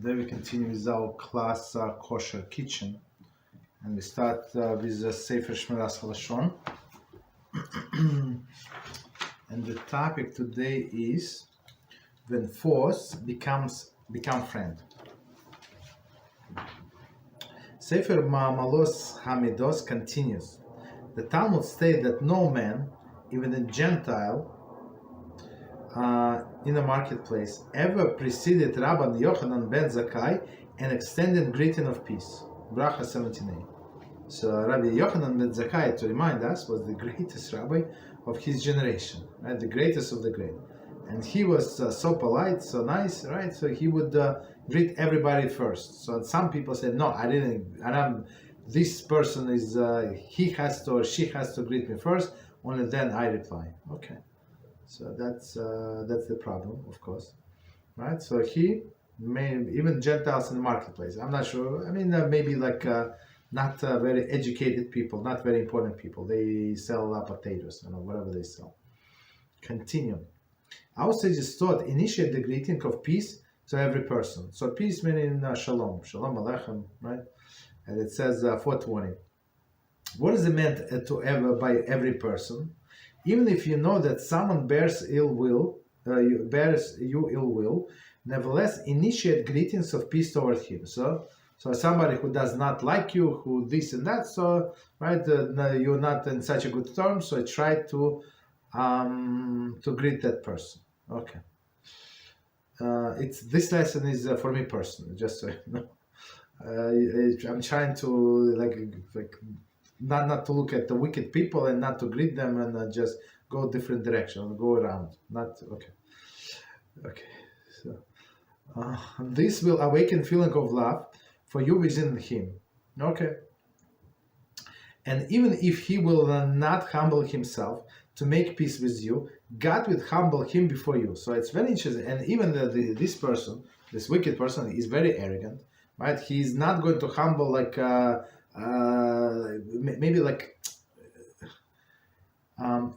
Today we continue with our class Kosher Kitchen, and we start with the Sefer Shmiras Haloshon. And the topic today is when force become friend. Sefer Malos Hamidos continues. The Talmud states that no man, even a Gentile, in the marketplace, ever preceded Rabban Yochanan ben Zakkai and extended greeting of peace. Bracha 17a. So Rabbi Yochanan ben Zakkai, to remind us, was the greatest rabbi of his generation, right? The greatest of the great. And he was so polite, so nice, right? So he would greet everybody first. So some people said, no, I don't, this person is, he has to or she has to greet me first, only then I reply. Okay. So that's the problem, of course, right? So he made even Gentiles in the marketplace. I'm not sure. I mean, maybe like not very educated people, not very important people. They sell potatoes, whatever they sell. Continue. Our sages taught initiate the greeting of peace to every person. So peace meaning shalom, shalom aleichem, right? And it says 420. What is it meant by every person? Even if you know that someone bears you ill will, nevertheless initiate greetings of peace toward him. So somebody who does not like you, who this and that, so right, you're not in such a good terms, so try to greet that person. Okay. This lesson is for me personally, just so you know. I'm trying to like not to look at the wicked people and not to greet them and just go different direction, go around. Not okay. Okay. So this will awaken feeling of love for you within him. Okay. And even if he will not humble himself to make peace with you, God will humble him before you. So it's very interesting. And even this person, this wicked person, is very arrogant, right? He's not going to humble like. Maybe like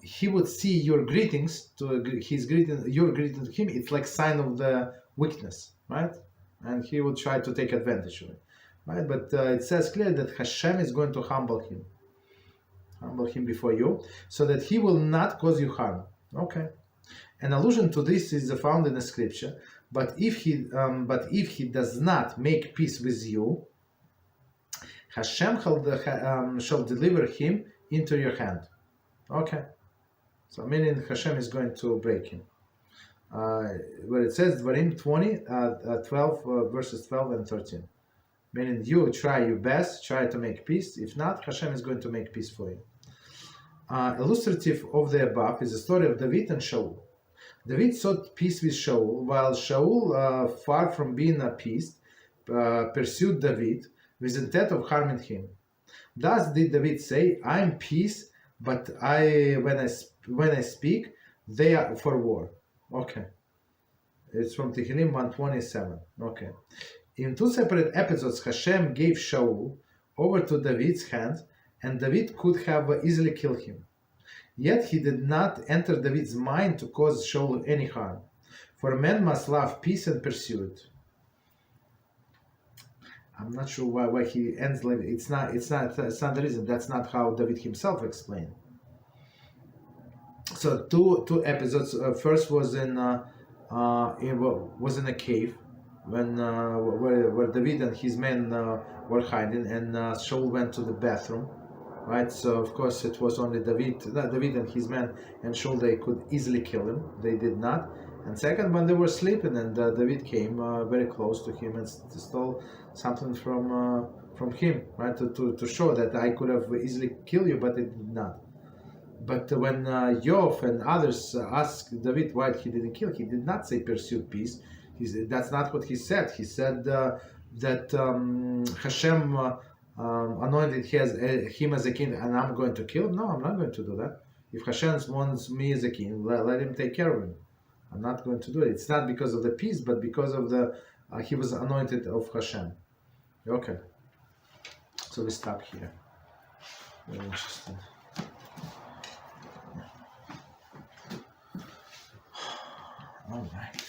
he would see your greetings to your greeting to him. It's like sign of the weakness, right? And he would try to take advantage of it, right? But it says clearly that HaShem is going to humble him before you, so that he will not cause you harm. Okay. An allusion to this is found in the scripture. But if he does not make peace with you, HaShem shall deliver him into your hand. Okay. So meaning HaShem is going to break him. Where it says, Dvarim 20, 12, verses 12 and 13. Meaning you try your best, try to make peace. If not, HaShem is going to make peace for you. Illustrative of the above is the story of David and Shaul. David sought peace with Shaul, while Shaul, far from being appeased, pursued David with the intent of harming him. Thus did David say, I am peace, but when I speak, they are for war. Okay. It's from Tehillim 127. Okay. In two separate episodes, HaShem gave Shaul over to David's hands, and David could have easily killed him. Yet he did not enter David's mind to cause Shaul any harm. For man must love peace and pursue it. I'm not sure why he ends like it's not the reason. That's not how David himself explained. So two episodes. First was in a cave when where David and his men were hiding, and Shaul went to the bathroom. Right. So of course it was only David and his men, and Shaul, they could easily kill him. They did not. And second, when they were sleeping, and David came very close to him and stole something from him, right, to show that I could have easily killed you, but it did not. But when Yoav and others asked David why he didn't kill, he did not say pursue peace. That's not what he said. He said that HaShem anointed him as a king, and I'm going to kill him. No, I'm not going to do that. If HaShem wants me as a king, let him take care of him. I'm not going to do it. It's not because of the peace, but because of the he was anointed of HaShem. Okay. So we stop here. Very interesting. All right.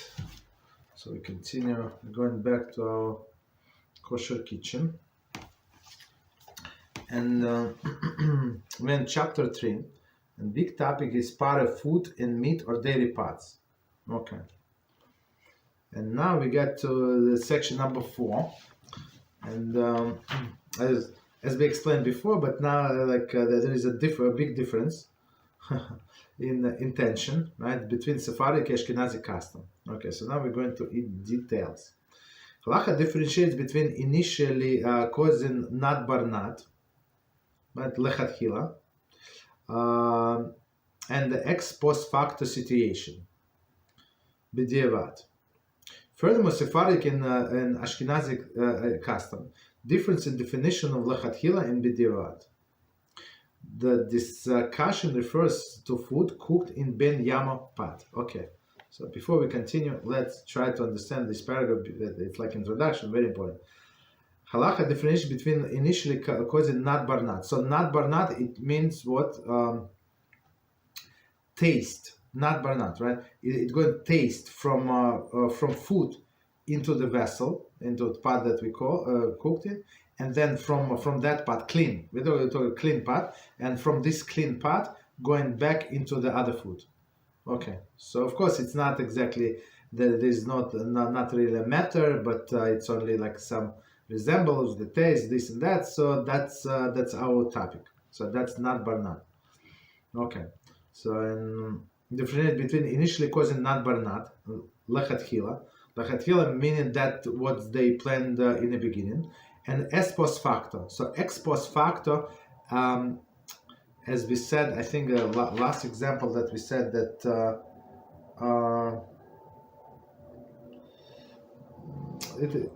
So we continue going back to our kosher kitchen, and we're in chapter 3, and big topic is Parve food and meat or dairy parts. Okay, and now we get to the section number 4, and as we explained before, but now there is a big difference in intention, right, between Sefardic and Ashkenazic custom. Okay, so now we're going to eat details. Halachah differentiates between initially causing not bar not, right, lechatchila, and the ex post facto situation, b'diavad. Furthermore, Sephardic and Ashkenazic custom difference in definition of lechatchila and b'diavad. The discussion refers to food cooked in Ben-Yomo pot. Okay, so before we continue, let's try to understand this paragraph. It's like introduction, very important. Halachah differentiates between initially causing not bar not. So not bar not, it means what? Taste. Not bar not, right? It's going to taste from food into the vessel, into the pot that we call cooked in, and then from that pot clean. We're talking a clean pot, and from this clean pot going back into the other food. Okay, so of course it's not exactly there's not really a matter, but it's only like some resemblance, the taste, this and that. So that's our topic. So that's not bar not. Okay, so differentiate between initially causing not bar not, lechatchila. Lechatchila meaning that what they planned in the beginning, and ex post facto. So ex post facto, as we said, I think last example that we said that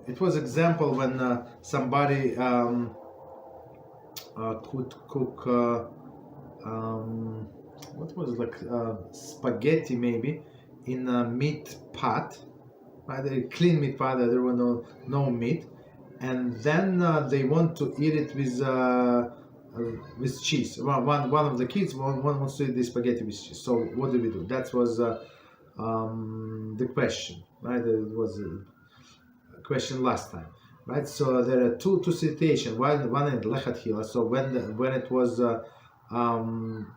it was example when somebody could cook what was it, like spaghetti maybe in a meat pot, right? A clean meat pot, there was no meat, and then they want to eat it with cheese. One of the kids wants to eat the spaghetti with cheese. So what do we do? That was the question, right? It was a question last time, right? So there are two situations. One in lechatchila. So when it was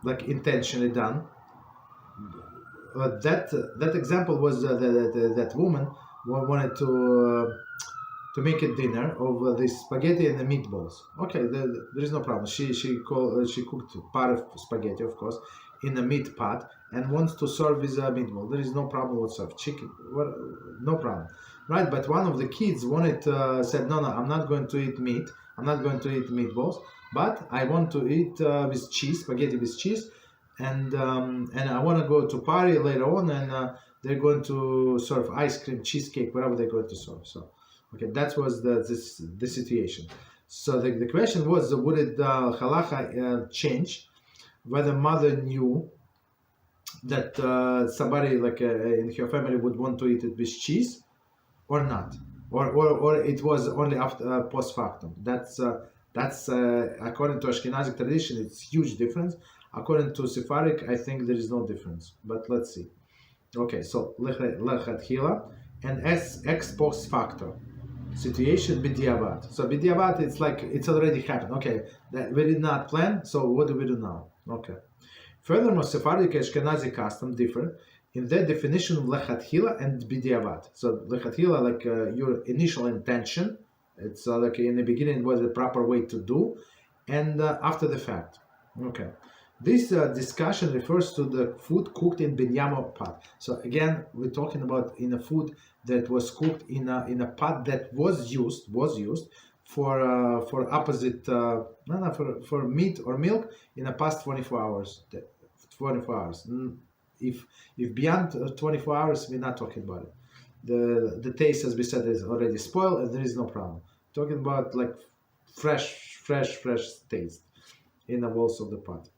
like intentionally done. That example was that woman wanted to make a dinner of the spaghetti and the meatballs. Okay, there is no problem. She cooked part of spaghetti, of course, in a meat pot and wants to serve with a meatball. There is no problem whatsoever. Chicken, no problem, right? But one of the kids said, no, I'm not going to eat meat. I'm not going to eat meatballs, but I want to eat with cheese, spaghetti with cheese, and I want to go to party later on, and they're going to serve ice cream, cheesecake, whatever they're going to serve. So, okay, that was the situation. So the question was, would it Halachah change whether mother knew that somebody like in her family would want to eat it with cheese or not? Or it was only after post factum. That's according to Ashkenazic tradition, it's huge difference. According to Sefardic, I think there is no difference. But let's see. Okay, so lechatchila and ex post facto situation b'diavad. So b'diavad, it's like it's already happened. Okay, we did not plan. So what do we do now? Okay. Furthermore, Sephardic and Ashkenazic custom differ in their definition of lechatchila and b'diavad. So lechatchila, like your initial intention, it's like in the beginning it was the proper way to do, and after the fact. Okay. This discussion refers to the food cooked in Ben-Yomo pot. So again, we're talking about in a food that was cooked in a pot that was used for opposite for meat or milk in the past 24 hours. 24 hours. If beyond 24 hours, we're not talking about it. The taste, as we said, is already spoiled, and there is no problem. Talking about like fresh taste in the walls of the pot.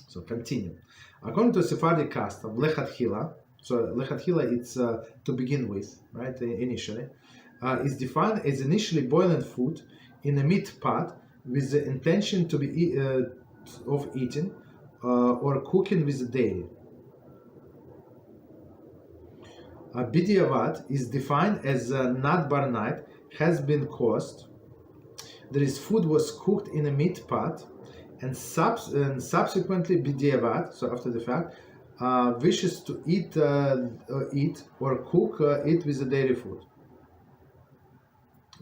So continue. According to Sephardic custom, lechatchila. So lechatchila, it's to begin with, right? Initially, is defined as initially boiling food in a meat pot with the intention to be of eating or cooking with the dairy. B'diavad is defined as not bar night, has been caused. There is food was cooked in a meat pot, and subsequently b'diavad, so after the fact, wishes to eat or cook it with a dairy food.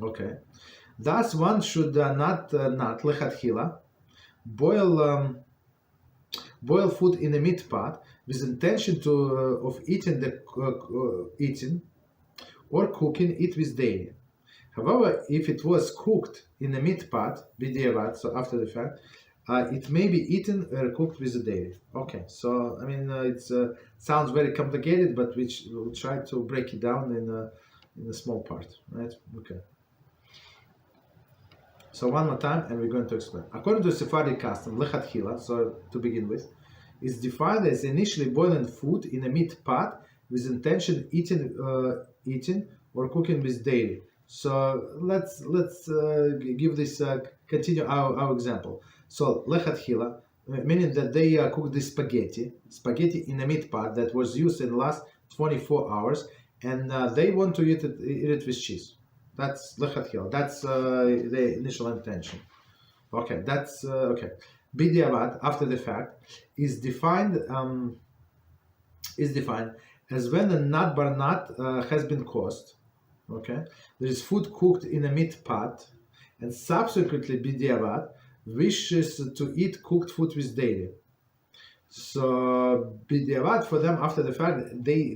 Okay, thus one should not lechatchila boil food in a meat pot with intention of eating or cooking it with dairy. However, if it was cooked in a meat pot, b'diavad, so after the fact, it may be eaten or cooked with the dairy. Okay, so I mean it sounds very complicated, but we'll try to break it down in a small part, right? Okay. So one more time, and we're going to explain. According to Sefardic custom, lechatchila, so to begin with, is defined as initially boiling food in a meat pot with intention eating or cooking with dairy. So let's give this continue our example. So lechatchila, meaning that they cooked the spaghetti in a meat pot that was used in the last 24 hours, and they want to eat it with cheese. That's lechatchila. That's the initial intention. Okay, that's okay. B'diavad, after the fact, is defined as when a nut bar nut has been caused. Okay, there is food cooked in a meat pot, and subsequently b'diavad wishes to eat cooked food with dairy. So b'diavad for them after the fact, they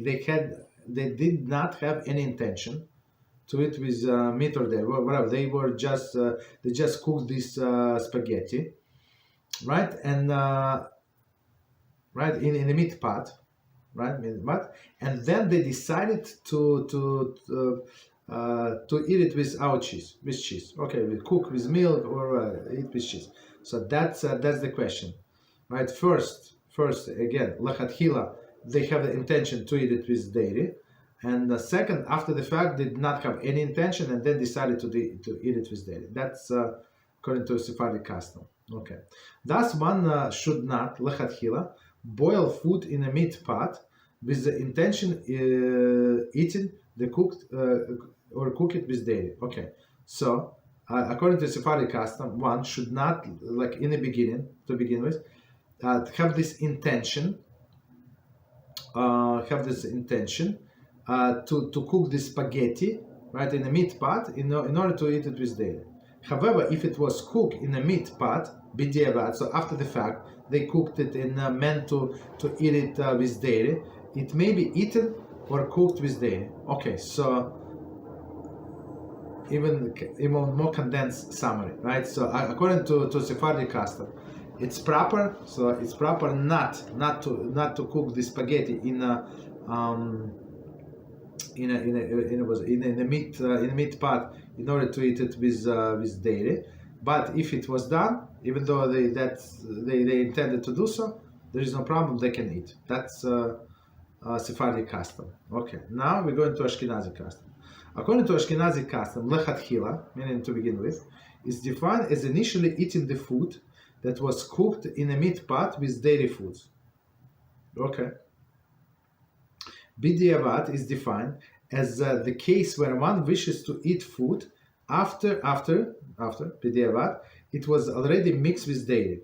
did not have any intention to eat with meat or dairy, whatever. They just cooked this spaghetti, right? And right in a meat pot, right? And then they decided to eat it without cheese, with cheese. Okay, we cook with milk or eat with cheese. So that's the question, right? First again, lechatchila, they have the intention to eat it with dairy. And the second, after the fact, did not have any intention and then decided to eat it with dairy. That's according to Sephardic custom. Okay. Thus, one should not, lechatchila, boil food in a meat pot with the intention eating the cooked or cook it with dairy. Okay. So, according to Sephardic custom, one should not, like in the beginning, to begin with, have this intention. To cook the spaghetti, right, in a meat pot in order to eat it with dairy. However, if it was cooked in a meat pot, b'diavad, so after the fact, they cooked it in meant to eat it with dairy, it may be eaten or cooked with dairy. Okay, so even more condensed summary, right? So according to Sephardic custom, it's proper. So it's proper not to cook the spaghetti in a meat pot in order to eat it with dairy. But if it was done, even though they intended to do so, there is no problem. They can eat. That's Sephardic custom. Okay. Now we're going to Ashkenazic custom. According to Ashkenazic custom, lechatchila, meaning to begin with, is defined as initially eating the food that was cooked in a meat pot with dairy foods. Okay. B'diavad is defined as the case where one wishes to eat food after b'diavad it was already mixed with dairy.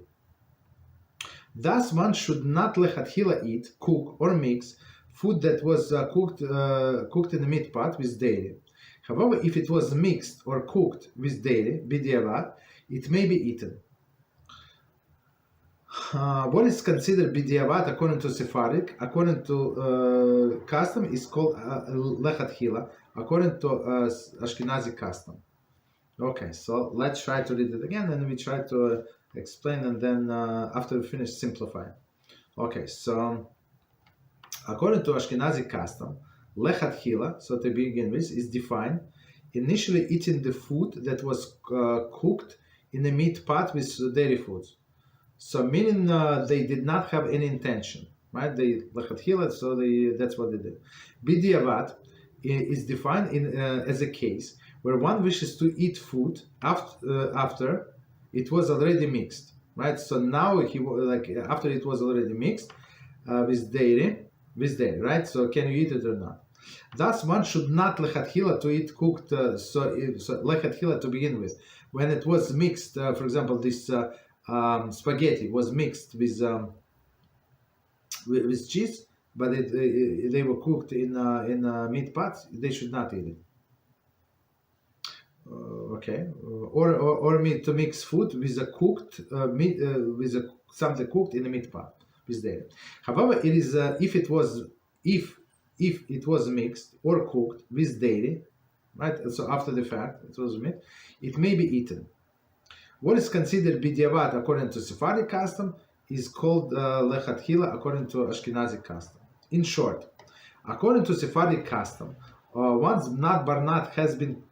Thus, one should not lechatchila eat, cook, or mix food that was cooked in a meat pot with dairy. However, if it was mixed or cooked with dairy, b'diavad, it may be eaten. What is considered b'diavad according to Sephardic, according to custom, is called lechatchila, according to Ashkenazi custom. Okay, so let's try to read it again, and we try to explain, and then after we finish, simplify. Okay, so according to Ashkenazi custom, lechatchila, so to begin with, is defined initially eating the food that was cooked in a meat pot with dairy foods. So meaning they did not have any intention, right? They lechatchila, so that's what they did. B'diavad is defined as a case where one wishes to eat food after it was already mixed, right? So now after it was already mixed with dairy, right? So can you eat it or not? Thus, one should not lechatchila to eat cooked, so lechatchila to begin with. When it was mixed, for example, this spaghetti was mixed with cheese, but they were cooked in meat pots, they should not eat it. Okay, or meat to mix food with a cooked meat something cooked in a meat pot with dairy. However, it is if it was mixed or cooked with dairy, right? So after the fact it was meat, it may be eaten. What is considered b'diavad according to Sefardic custom is called lechatchila according to Ashkenazic custom. In short, according to Sephardic custom, once not barnat has been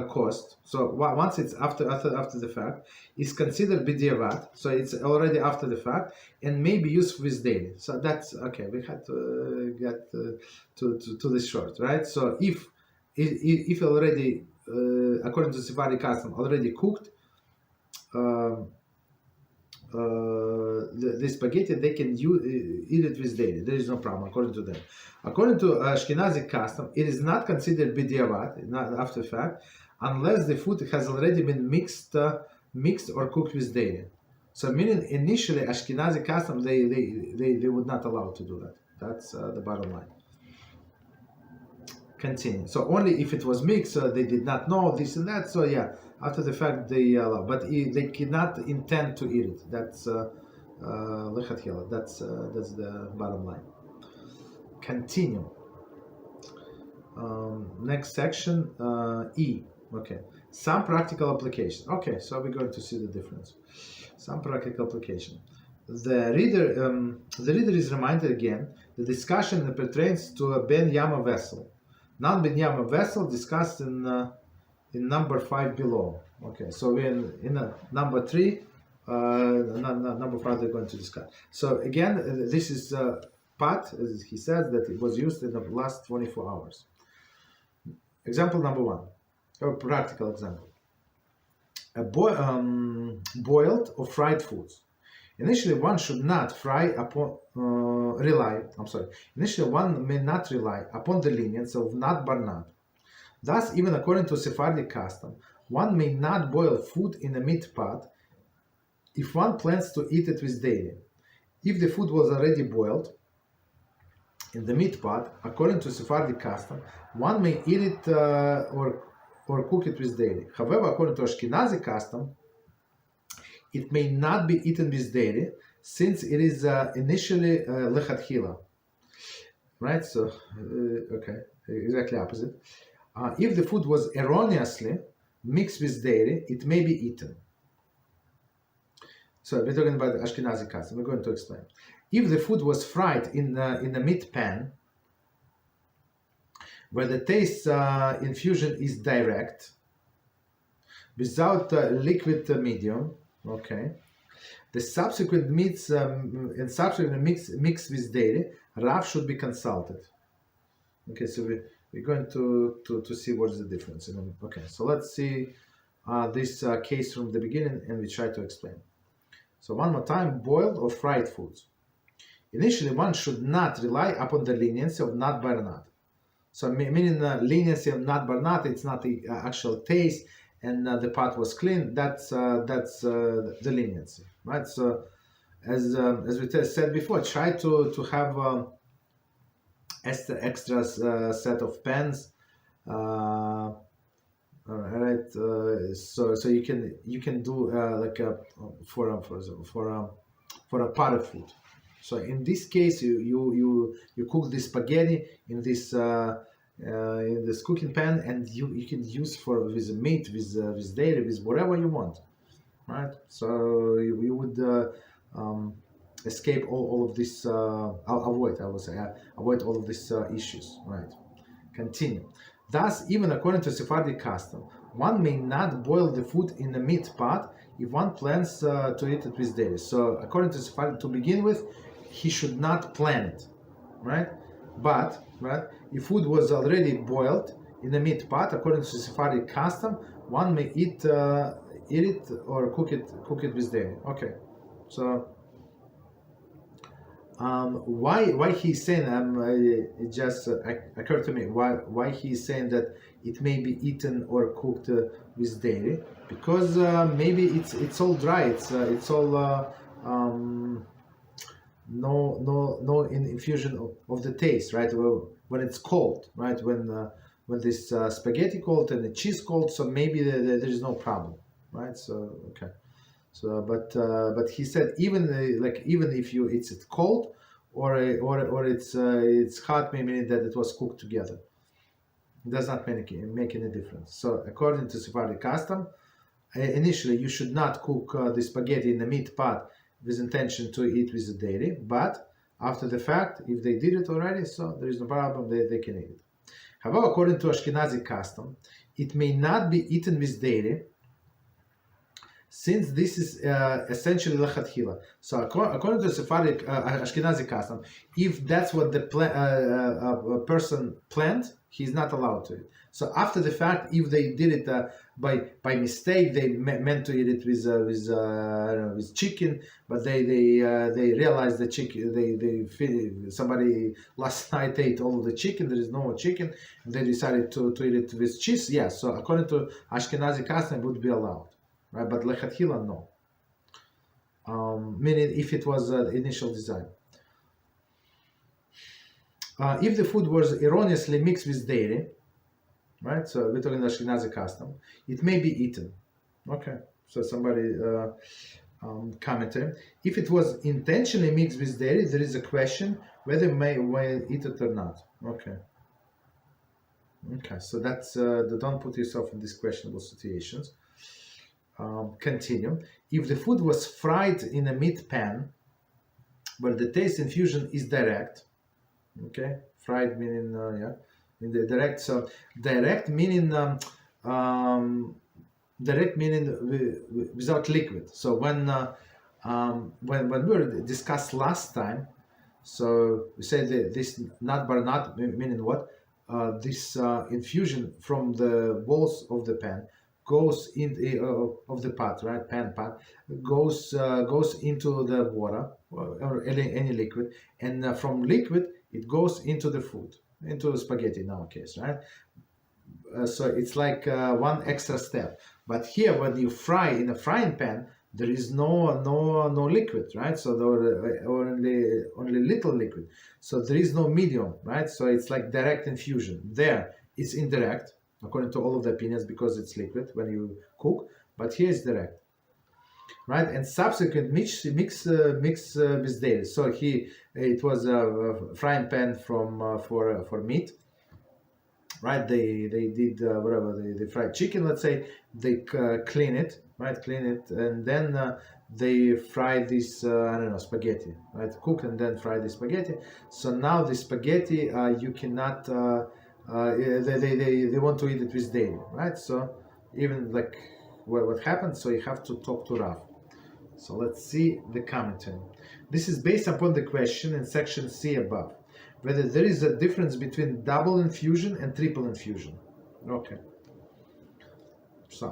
caused, so once it's after the fact, is considered b'diavad, so it's already after the fact, and may be used with daily. So that's okay. We had to get to this short, right? So if already according to Sephardic custom already cooked, the spaghetti, they can eat it with daily. There is no problem according to them. According to Ashkenazic custom, it is not considered b'diavad, not after the fact, unless the food has already been mixed or cooked with daily. So meaning initially Ashkenazic custom they would not allow to do that. That's the bottom line. Continue. So only if it was mixed, they did not know this and that. So yeah, after the fact they allow, but they cannot intend to eat it. That's lechatchila. That's the bottom line. Continue. Next section, E. Okay. Some practical application. Okay, so we're going to see the difference. Some practical application. The reader is reminded again. The discussion pertains to a Ben-Yomo vessel. Non-Ben-Yomo vessel discussed in number 5 below. Okay, so we're in number 3. Number 5 they're going to discuss. So again, this is a pot, as he says, that it was used in the last 24 hours. Example number 1, or practical example. Boiled or fried foods. Initially, one should not Initially, one may not rely upon the leniency of not barnat. Thus, even according to Sephardic custom, one may not boil food in a meat pot if one plans to eat it with dairy. If the food was already boiled in the meat pot, according to Sephardic custom, one may eat it or cook it with dairy. However, according to Ashkenazi custom, it may not be eaten with dairy, since it is initially lechatchila. Right? So, okay, exactly opposite. If the food was erroneously mixed with dairy, it may be eaten. So we're talking about the Ashkenazi custom. We're going to explain. If the food was fried in a meat pan, where the taste infusion is direct, without liquid medium, okay, the subsequent meats and subsequent mix with dairy, Rav should be consulted. Okay, so we're going to see what is the difference. Okay, so let's see this case from the beginning, and we try to explain. So one more time, boiled or fried foods. Initially, one should not rely upon the leniency of not barnat. So meaning leniency of not barnat, it's not the actual taste, and the pot was clean. That's the leniency, right? So as we said before, try to have extra set of pans. Alright, so you can do like for a pot of food. So in this case, you cook the spaghetti in this cooking pan, and you can use with meat, with dairy, with whatever you want, right? So you would escape all of this. Avoid all of these issues, right? Continue. Thus, even according to Sephardic custom, one may not boil the food in a meat pot if one plans to eat it with dairy. So, according to Sephardic, to begin with, he should not plan it, right? But, right, if food was already boiled in a meat pot, according to Sephardic custom, one may eat it or cook it with dairy. Okay, so Why he's saying it just occurred to me why he's saying that it may be eaten or cooked with dairy, because maybe it's all dry, it's all no infusion of the taste, right? Well, when it's cold, right? When this spaghetti cold and the cheese cold, so maybe there is no problem, right? So okay. So, but he said even even if it's cold or it's hot, maybe that it was cooked together, it does not make any difference. So, according to Sefardic custom, initially you should not cook the spaghetti in a meat pot with intention to eat with the dairy. But after the fact, if they did it already, so there is no problem; they can eat it. However, according to Ashkenazic custom, it may not be eaten with dairy, since this is essentially lechatchila. So according to Sephardic Ashkenazi custom, if that's what the person planned, he's not allowed to eat. So after the fact, if they did it by mistake, they meant to eat it with chicken, but they realized the chicken somebody last night ate all of the chicken. There is no more chicken. And they decided to eat it with cheese. Yeah. So according to Ashkenazi custom, it would be allowed. Right, but lechatchila, no. Meaning, if it was the initial design. If the food was erroneously mixed with dairy, right? So we're talking Ashkenazi custom. It may be eaten. Okay. So somebody commented, if it was intentionally mixed with dairy, there is a question whether you may eat it or not. Okay. Okay. So that's don't put yourself in these questionable situations. Continue. If the food was fried in a meat pan, where the taste infusion is direct, okay, fried meaning in the direct. So direct meaning without liquid. So when we discussed last time, so we said that this not meaning what? This infusion from the walls of the pan goes in of the pot, right? Pot goes into the water or any liquid, and from liquid it goes into the food, into the spaghetti in our case, right? So it's like one extra step. But here, when you fry in a frying pan, there is no liquid, right? So there only little liquid. So there is no medium, right? So it's like direct infusion. There it's indirect, according to all of the opinions, because it's liquid when you cook, but here is direct, right? And subsequent mix with dairy. So it was a frying pan for meat, right? They did whatever they fried chicken, let's say. They clean it, and then they fry this I don't know, spaghetti, right? Cook and then fry the spaghetti. So now the spaghetti you cannot. They want to eat it with dairy, right? So even like what happened, so you have to talk to Rav. So let's see the commentary. This is based upon the question in section C above, whether there is a difference between double infusion and triple infusion. Okay. So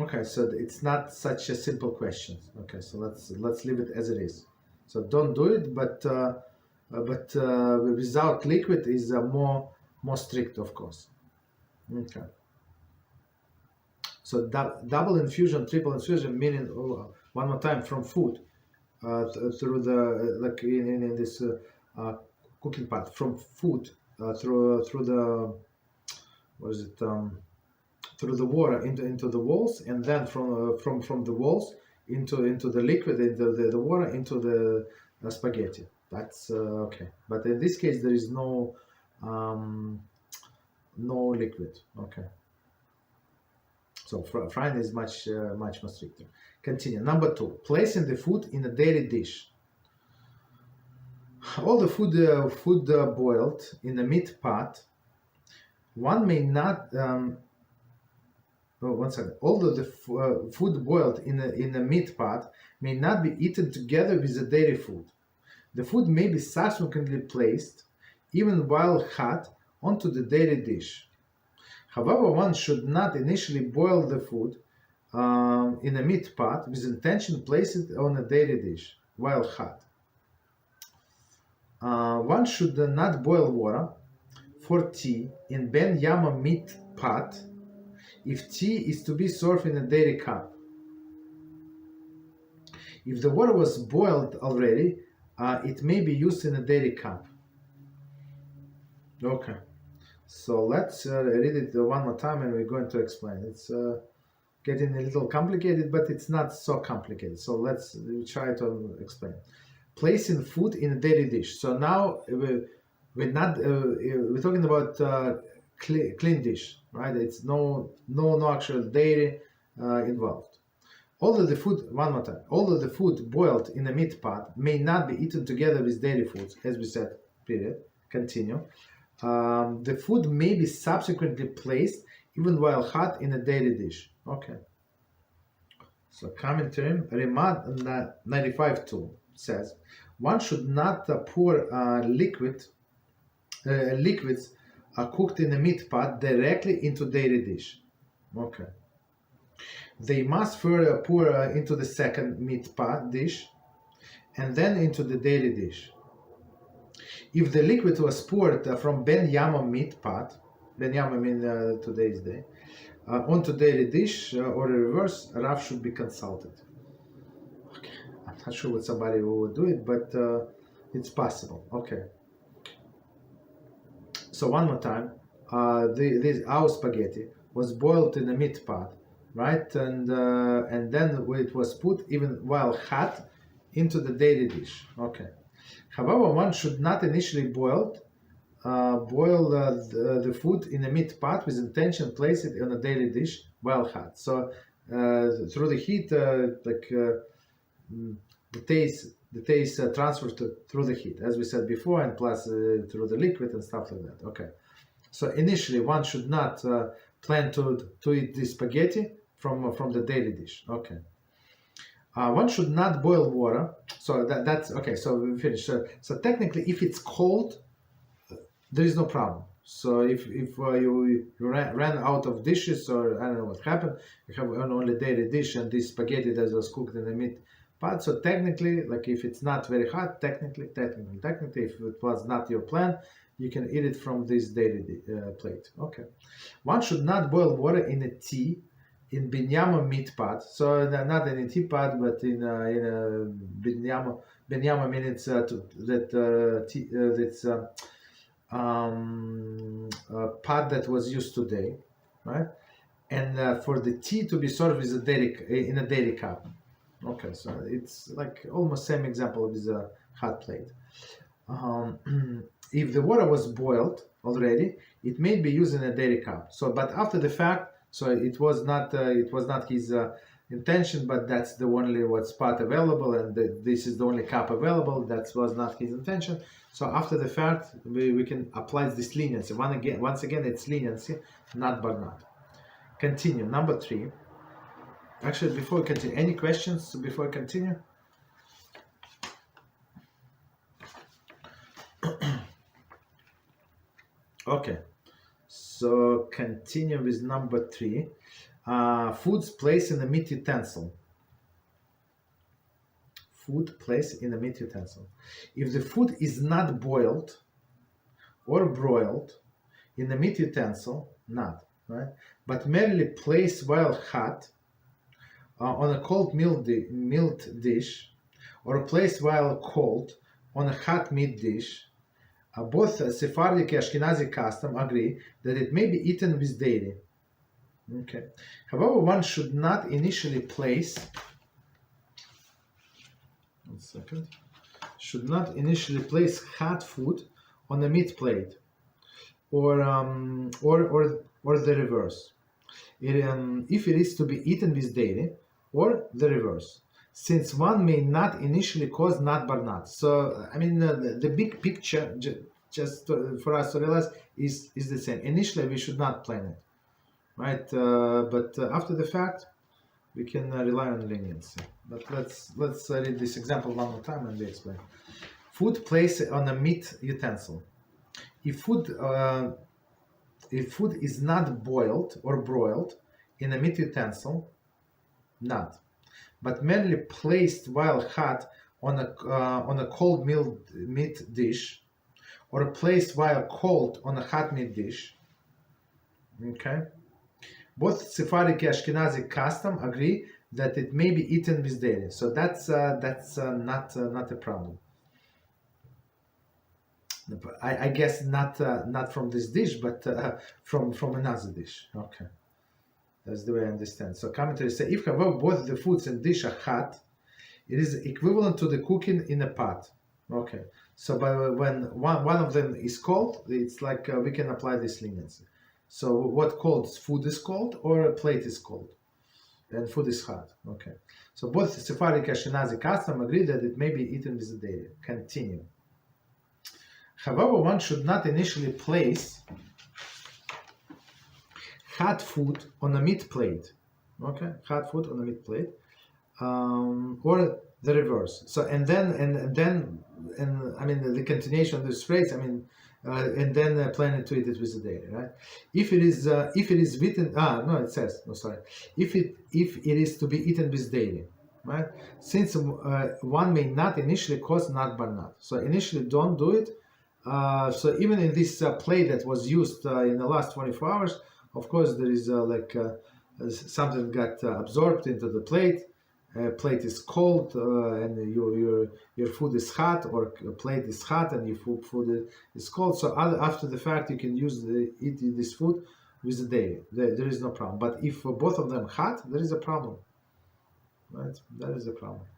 okay, so it's not such a simple question. Okay, so let's leave it as it is. So don't do it, but without liquid is more strict, of course. Okay. So double infusion, triple infusion, meaning one more time, from food through the like in this cooking pot, from food through the what is it through the water into the walls, and then from the walls into the liquid, into the water, into the spaghetti. That's okay. But in this case, there is no liquid. Okay. So frying is much more stricter. Continue. Number 2, placing the food in a dairy dish. All the food boiled in a meat pot. One may not. One second. Although the food boiled in a meat pot may not be eaten together with the dairy food, the food may be subsequently placed, even while hot, onto the dairy dish. However, one should not initially boil the food in a meat pot with intention place it on a dairy dish while hot. One should not boil water for tea in Ben-Yomo meat pot if tea is to be served in a dairy cup. If the water was boiled already, it may be used in a dairy cup. Okay, so let's read it one more time and we're going to explain. It's getting a little complicated, but it's not so complicated. So let's try to explain. Placing food in a dairy dish. So now we're talking about clean dish, right? It's no actual dairy involved. Although the food boiled in a meat pot may not be eaten together with dairy foods, as we said, period, continue. The food may be subsequently placed even while hot in a dairy dish. Okay. So commentary, Rimad 95.2 says, one should not pour liquids cooked in a meat pot directly into dairy dish. Okay. They must first pour into the second meat pot dish and then into the dairy dish. If the liquid was poured from Ben-Yomo meat pot, Ben-Yomo means today's day, onto dairy dish or the reverse, Rav should be consulted. Okay, I'm not sure what somebody who would do it, but it's possible. Okay. So one more time, our spaghetti was boiled in a meat pot, right? And then it was put even while hot into the dairy dish. Okay. However, one should not initially boil the food in a meat pot with intention place it on a dairy dish while hot. So through the heat, the taste transfers through the heat, as we said before, and plus through the liquid and stuff like that. Okay. So initially, one should not plan to eat the spaghetti from the dairy dish. Okay. One should not boil water. So that's okay. So we finished. So technically, if it's cold, there is no problem. So if you ran out of dishes, or I don't know what happened, you have only dairy dish and this spaghetti that was cooked in the meat pot. So technically, like if it's not very hot, technically, if it was not your plan, you can eat it from this dairy plate. Okay. One should not boil water in a tea in Ben-Yomo meat pot. So not in a teapot, but in a Ben-Yomo. Ben-Yomo means that's a pot that was used today, right? And for the tea to be served with in a dairy cup. Okay, so it's like almost same example with a hot plate. If the water was boiled already, it may be used in a dairy cup. So, but after the fact, so it was not his intention, but that's the only spot available, and this is the only cup available. That was not his intention. So after the fact, we can apply this leniency. Once again, it's leniency, not but not. Continue. Number 3. Actually, before we continue, any questions before I continue? Okay. So continue with number 3. Foods placed in a meat utensil. Food placed in a meat utensil. If the food is not boiled or broiled in a meat utensil, right? But merely placed while hot on a cold milled dish, or placed while cold on a hot meat dish, both Sefardic and Ashkenazic custom agree that it may be eaten with dairy. Okay. However, one should not initially place. Should not initially place hot food on a meat plate, or the reverse. If it is to be eaten with dairy, or the reverse, since one may not initially cause not but not. So I mean the big picture, just for us to realize, is the same. Initially, we should not plan it, right? But after the fact, we can rely on leniency. But let's read this example one more time and we explain. Food placed on a meat utensil. If food is not boiled or broiled in a meat utensil, not. But merely placed while hot on a cold meat dish, or placed while cold on a hot meat dish. Okay. Both Sefardic and Ashkenazic custom agree that it may be eaten with dairy, so that's not a problem. I guess not from this dish, but from another dish. Okay, that's the way I understand. So commentators say, if however both the foods and dish are hot, it is equivalent to the cooking in a pot. Okay, so when one of them is cold, it's like we can apply this leniency. So what cold food is cold, or a plate is cold, and food is hot. Okay, so both Sephardic and Ashkenazi custom agree that it may be eaten with the dairy. Continue. However, one should not initially place hot food on a meat plate. Okay, hot food on a meat plate, or the reverse. So and then I mean the continuation of this phrase. I mean, and then planning to eat it with the dairy, right? If it is eaten, no, it says no, sorry. If it is to be eaten with dairy, right? Since one may not initially cause nut bar nut. So initially don't do it. So even in this plate that was used in the last 24 hours, of course there is something got absorbed into the plate. Plate is cold and your food is hot, or plate is hot and your food is cold. So after the fact, you can eat this food with the dairy. There is no problem. But if both of them hot, there is a problem. Right? That is a problem.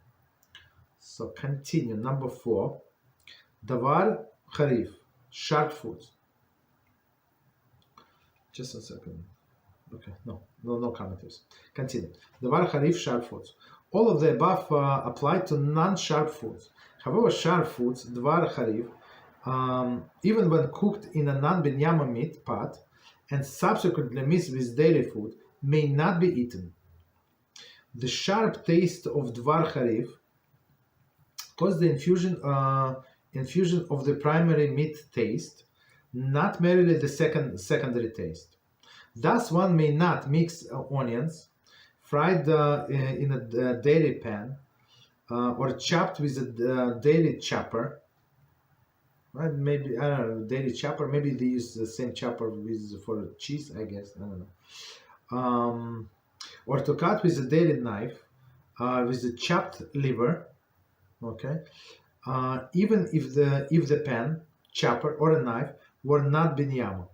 So continue. Number 4. Davar harif, sharp foods. Just a second. Okay, no commentaries. Continue. Davar harif, sharp foods. All of the above apply to non-sharp foods. However, sharp foods, dvar harif, even when cooked in a non-Ben-Yomo meat pot and subsequently mixed with dairy food, may not be eaten. The sharp taste of dvar harif causes the infusion of the primary meat taste, not merely the secondary taste. Thus, one may not mix onions fried in a dairy pan or chopped with a dairy chopper. Right? Maybe, I don't know, dairy chopper. Maybe they use the same chopper for cheese, I guess. I don't know. Or to cut with a dairy knife with a chopped liver. Okay. Even if the pan, chopper, or a knife were not Ben-Yomo.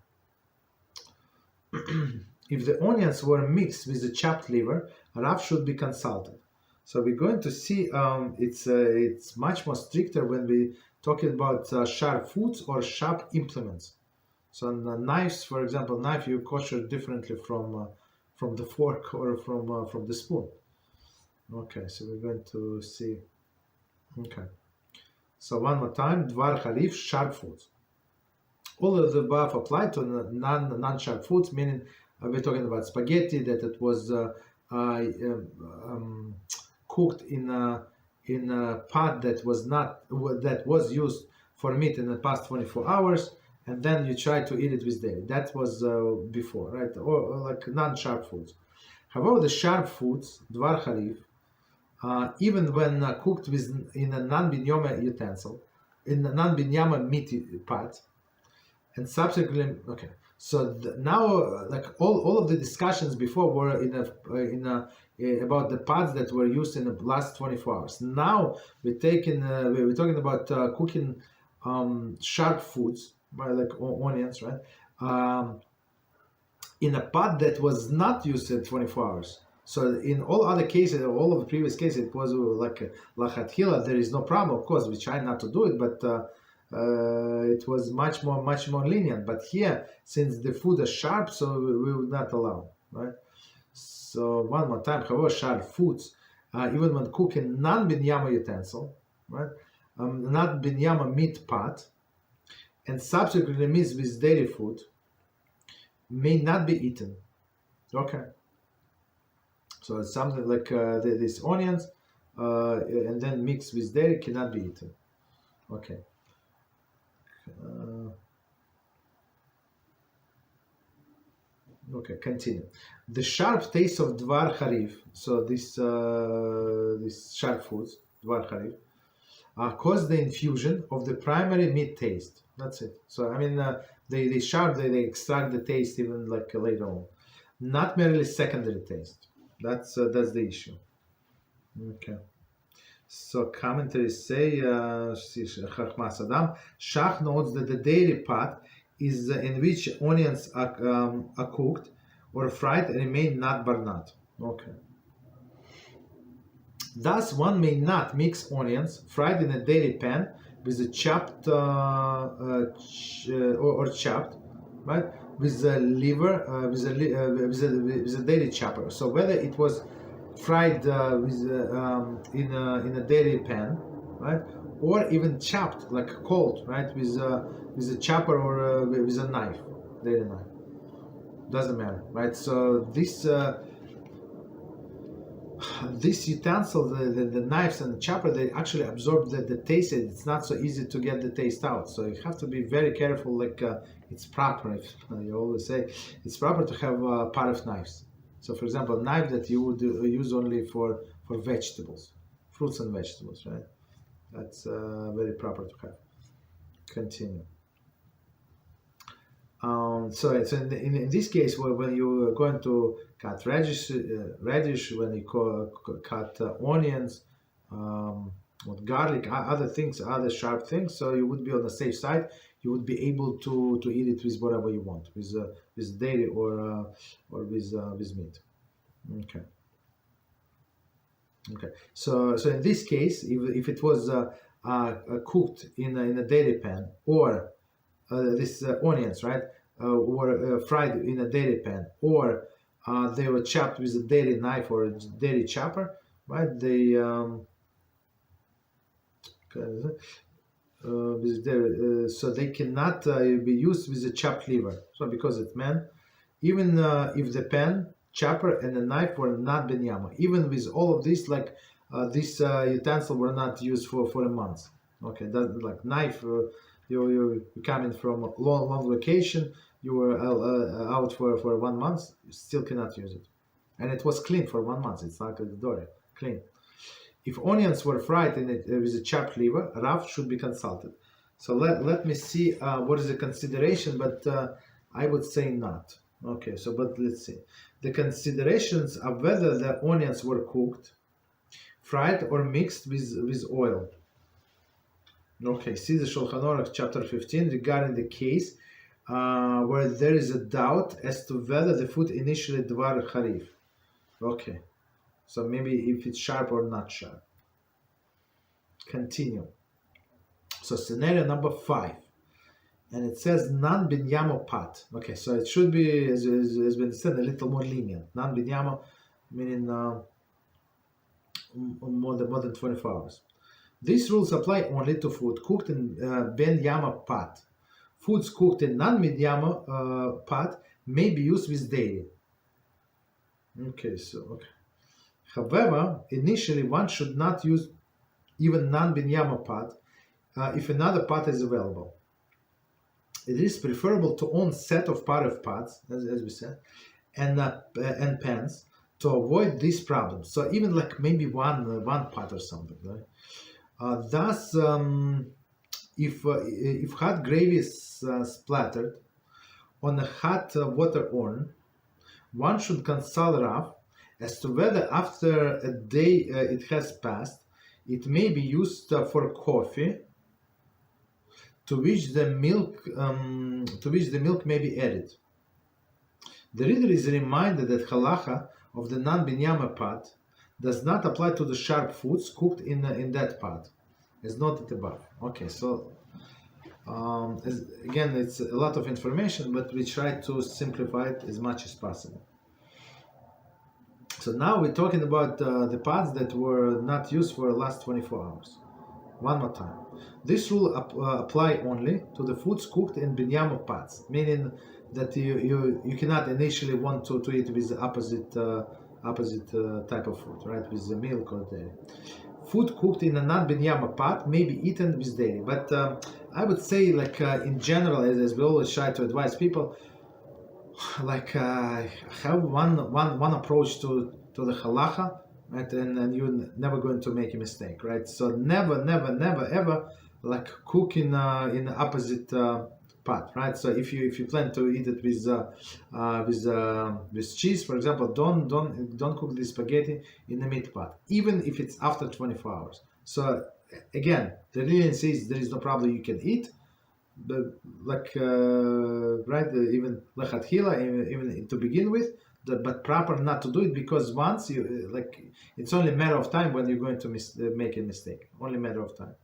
If the onions were mixed with the chopped liver, Rav should be consulted. So we're going to see it's much more stricter when we talking about sharp foods or sharp implements. So knives, for example, knife you kosher differently from the fork or from the spoon. Okay, so we're going to see. Okay. So one more time, dvar harif, sharp foods. All of the above apply to non-sharp foods, meaning we're talking about spaghetti that it was cooked in a pot that was used for meat in the past 24 hours, and then you try to eat it with dairy. That was before, right? Or like non-sharp foods. However, the sharp foods, dvar harif, even when cooked in a non-Ben-Yomo utensil, in a non-Ben-Yomo meat pot, and subsequently, okay. So now, like all of the discussions before were about the pots that were used in the last 24 hours. Now we're talking about cooking sharp foods, right, like onions, right, in a pot that was not used in 24 hours. So in all other cases, all of the previous cases, it was like lachatchila. There is no problem. Of course, we try not to do it, but it was much more lenient. But here, since the food is sharp, so we would not allow, right? So one more time, however, sharp foods, even when cooking non-Ben-Yomo utensil, right, not Ben-Yomo meat pot, and subsequently mixed with dairy food, may not be eaten. Okay. So it's something like these onions, and then mixed with dairy cannot be eaten. Okay. Okay, continue. The sharp taste of dvar harif, so this sharp foods, dvar harif, cause the infusion of the primary meat taste. That's it. So I mean, they extract the taste even like later on, not merely secondary taste. That's the issue. Okay. So commentaries say, Chachmas Adam, Shach notes that the dairy pot is in which onions are cooked or fried and remain not barnat. Okay. Thus, one may not mix onions fried in a dairy pan with a chopped or chopped, right, with a liver, with a dairy chopper. So whether it was fried in a dairy pan, right, or even chopped like cold, right, with a chopper or with a knife, dairy knife, doesn't matter, right? So this utensil, the knives and the chopper, they actually absorb the taste. It's not so easy to get the taste out. So you have to be very careful. Like it's proper. If you always say it's proper to have Parve knives. So, for example, a knife that you would use only for vegetables, fruits and vegetables, right? That's very proper to have. Continue. So in this case, when you are going to cut radish, when you cut onions, with garlic, other things, other sharp things, so you would be on the safe side. You would be able to eat it with whatever you want, with dairy or with meat. Okay. Okay. So in this case, if it was cooked in a dairy pan, or this onions, right, were fried in a dairy pan, or they were chopped with a dairy knife or a dairy chopper, right? So they cannot be used with a chopped liver. So because it's man, even if the pan, chopper, and the knife were not Ben-Yomo, even with all of this, like this utensil were not used for a month. Okay, that like knife. You coming from a long vacation, you were out for 1 month, you still cannot use it. And it was clean for 1 month, it's like a Dore, clean. If onions were fried in it with a chopped liver, Rav should be consulted. So let me see what is the consideration, but I would say not. Okay, so but let's see. The considerations of whether the onions were cooked, fried, or mixed with oil. Okay, see the Shulchan Aruch chapter 15 regarding the case where there is a doubt as to whether the food initially dvar harif. Okay, so maybe if it's sharp or not sharp. Continue. So scenario number 5, and it says Non-Ben-Yomo pot. Okay, so it should be, as been said, a little more lenient. Non-Ben-Yomo meaning more than 24 hours. These rules apply only to food cooked in Ben-Yomo pot. Foods cooked in non-Ben-Yomo pot may be used with dairy. Okay. However, initially one should not use even non-Ben-Yomo pot if another pot is available. It is preferable to own set of Parve pots, as we said, and pans to avoid these problems. So even like maybe one pot or something, right? Thus, if hot gravy is splattered on a hot water urn, one should consult Rav as to whether after a day it has passed, it may be used for coffee, to which the milk may be added. The reader is reminded that Halachah of the non-Ben-Yomo pot does not apply to the sharp foods cooked in that pot, as noted above. Okay, so again, it's a lot of information, but we try to simplify it as much as possible. So now we're talking about the pots that were not used for the last 24 hours. One more time. This rule apply only to the foods cooked in Ben-Yomo pots, meaning that you cannot initially want to eat with the opposite type of food, right, with the milk or dairy. Food cooked in a non-Ben-Yomo pot may be eaten with dairy, but I would say, like in general, as we always try to advise people, like have one approach to the halacha, right? And you're never going to make a mistake, right? So never ever like cook in the opposite pot, right? So if you plan to eat it with cheese, for example, don't cook the spaghetti in the meat pot, even if it's after 24 hours. So again, the religion says there is no problem, you can eat, but like right, even lechatchila, even to begin with, but proper not to do it, because once you like, it's only a matter of time when you're going to make a mistake. Only a matter of time.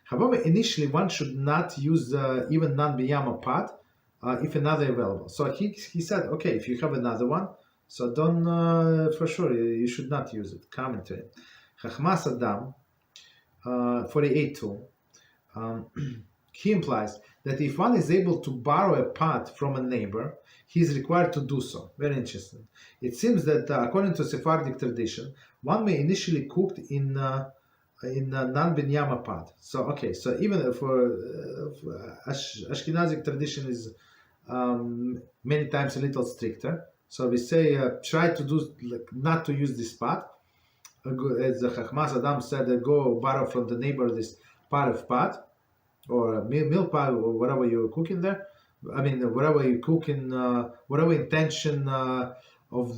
However, initially one should not use even non-Ben-Yomo pot if another available. So he said, okay, if you have another one, so don't for sure you should not use it. Commentary, Chachmas Adam 48:2. He implies that if one is able to borrow a pot from a neighbor, he is required to do so. Very interesting. It seems that according to Sefardic tradition, one may initially cook in a non-Ben-Yomo pot. So okay, so even for Ashkenazic tradition is many times a little stricter. So we say try to do like not to use this pot. As the Chachmas Adam said, go borrow from the neighbor this Parve pot, or a milk pot, or whatever you're cooking there. I mean, whatever you cook in, whatever intention of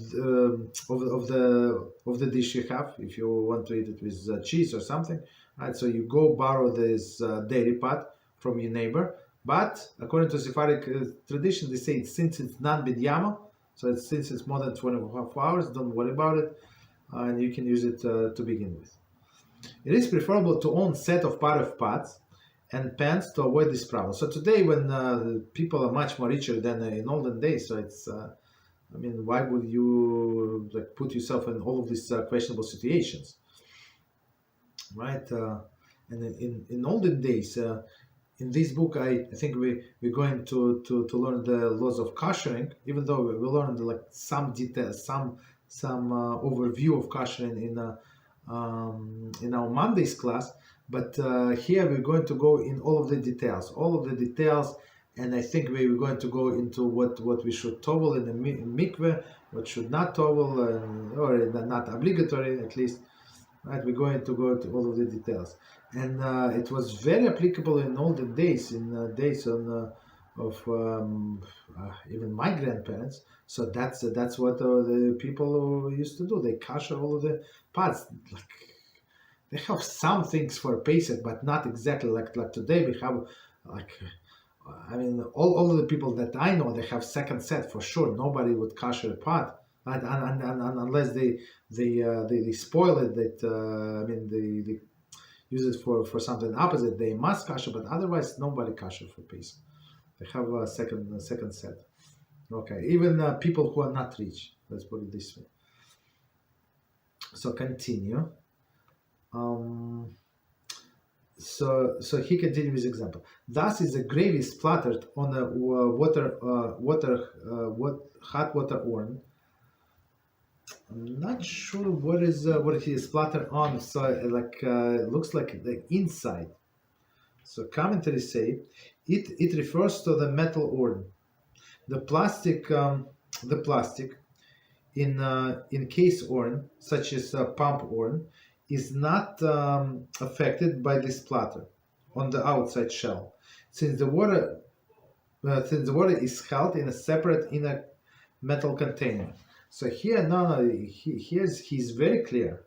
the dish you have. If you want to eat it with cheese or something, right? So you go borrow this dairy pot from your neighbor. But according to Sephardic tradition, they say since it's non-Ben-Yomo, so since it's more than 24 hours, don't worry about it, and you can use it to begin with. It is preferable to own set of Parve pots and pans to avoid this problem. So today, when people are much more richer than in olden days, so it's, I mean, why would you like put yourself in all of these questionable situations, right? And in olden days, in this book, I think we're going to learn the laws of koshering, even though we learned like some details, some overview of koshering in our Monday's class. But here we're going to go in all of the details, and I think we're going to go into what we should tovel in the mikveh, what should not tovel, or not obligatory at least. Right, we're going to go to all of the details, and it was very applicable in olden days, in days of even my grandparents. So that's what the people used to do. They kosher all of the pots. Like, they have some things for Pesach, but not exactly like today. We have like, I mean, all of the people that I know, they have second set for sure. Nobody would kosher a pot, and unless they spoil it. That I mean, they use it for something opposite. They must kosher, but otherwise nobody kosher for Pesach. They have a second set. Okay, even people who are not rich. Let's put it this way. So continue. So he continues with example. Thus, is a gravy splattered on a hot water urn. I'm not sure what he is splattered on. So like it looks like the inside. So commentaries say it refers to the metal urn. The plastic in case urn, such as a pump urn, is not affected by this splatter on the outside shell, since the water is held in a separate inner metal container. So here, he's very clear,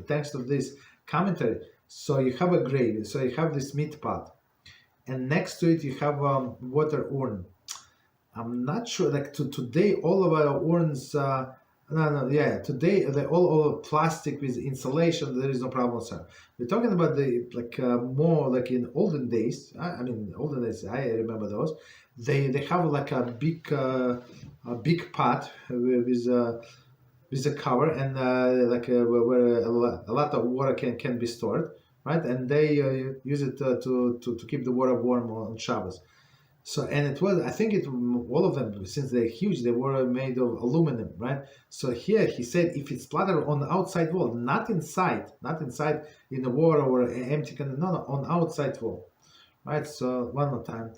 thanks to this commentary. So you have a gravy, so you have this meat pot, and next to it you have a water urn. I'm not sure, like today all of our urns, today all plastic with insulation, there is no problem, sir. We're talking about the more like in olden days. I remember those. They have like a big pot with a cover, and where a lot of water can be stored, right? And they use it to keep the water warm on Shabbos. So, and it was, I think all of them, since they're huge, they were made of aluminum, right? So here he said, if it's splattered on the outside wall, not inside in the water or empty container, no, on outside wall, right? So one more time.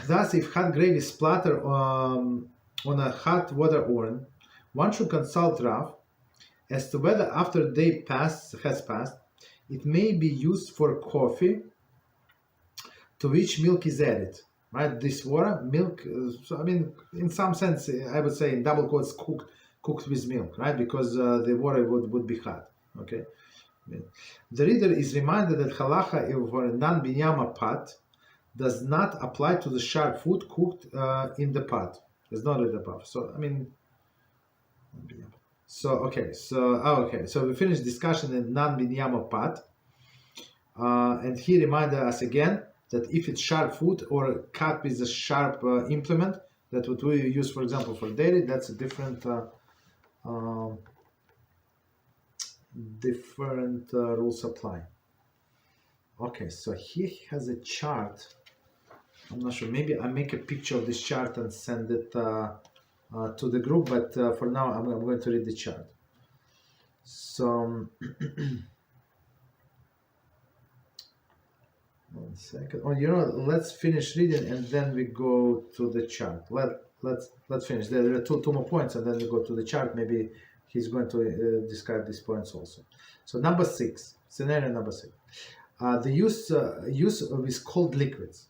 Thus, if hot gravy splatter on a hot water urn, one should consult Rav as to whether after a day has passed, it may be used for coffee to which milk is added. Right? This water, milk, so I mean, in some sense, I would say in double quotes, cooked with milk, right? Because the water would be hot. Okay. The reader is reminded that Halachah for a Non-Ben-Yomo pot does not apply to the sharp food cooked in the pot. There's no letter above. So I mean, so we finished discussion in Non-Ben-Yomo pot, and he reminded us again that if it's sharp food or cut with a sharp implement, that what we use, for example, for dairy, that's a different rules apply. Okay, so he has a chart. I'm not sure. Maybe I make a picture of this chart and send it to the group. But for now, I'm going to read the chart. So 1 second. Oh, let's finish reading and then we go to the chart. Let's finish. There are two more points, and then we go to the chart. Maybe he's going to describe these points also. So number 6, scenario number 6. The use of cold liquids.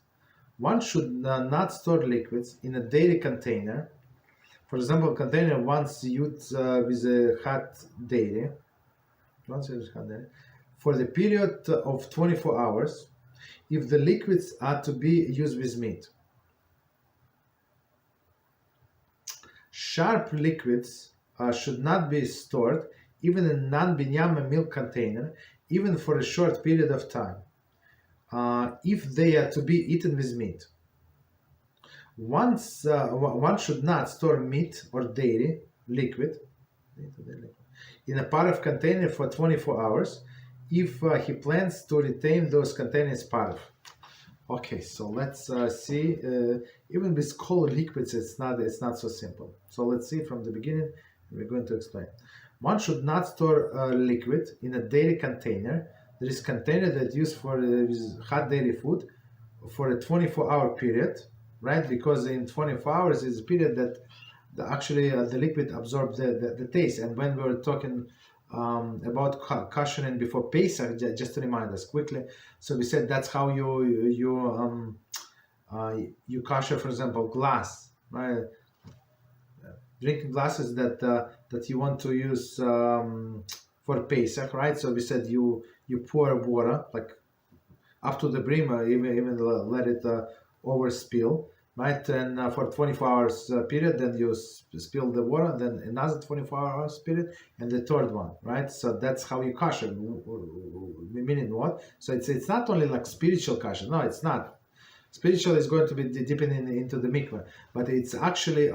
One should not store liquids in a dairy container. For example, container once used with a hot dairy, for the period of 24 hours, if the liquids are to be used with meat. Sharp liquids should not be stored even in Non-Ben-Yomo milk container, even for a short period of time, if they are to be eaten with meat. One should not store meat or dairy liquid in a Parve container for 24 hours if he plans to retain those containers Parve. Okay, so let's see. Even with cold liquids, it's not so simple. So let's see from the beginning. We're going to explain. One should not store liquid in a dairy container. There is container that used for hot dairy food for a 24-hour period, right? Because in 24 hours is a period that the liquid absorbs the taste. And when we were talking about Kosher and before Pesach, just to remind us quickly, so we said that's how you kosher, for example, glass, right? Drinking glasses that you want to use for Pesach, right? So we said you pour water like up to the brim, or even let it overspill, right? And for 24 hours period, then you spill the water, then another 24 hours period, and the third one, right? So that's how you kosher. Meaning what? So it's not only like spiritual kosher. No, it's not. Spiritual is going to be dipping into the mikveh, but it's actually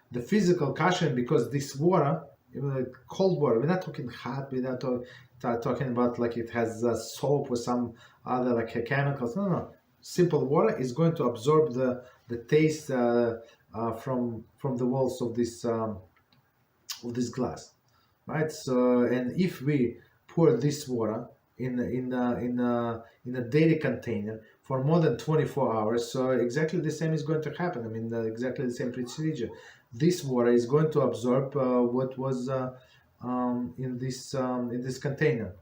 the physical kosher, because this water, even like cold water, we're not talking hot, we're not talking about like it has soap or some other like chemicals. No. Simple water is going to absorb the taste from the walls of this glass, right? So, and if we pour this water in a dairy container for more than 24 hours, so exactly the same is going to happen. I mean, exactly the same procedure. This water is going to absorb what was in this container,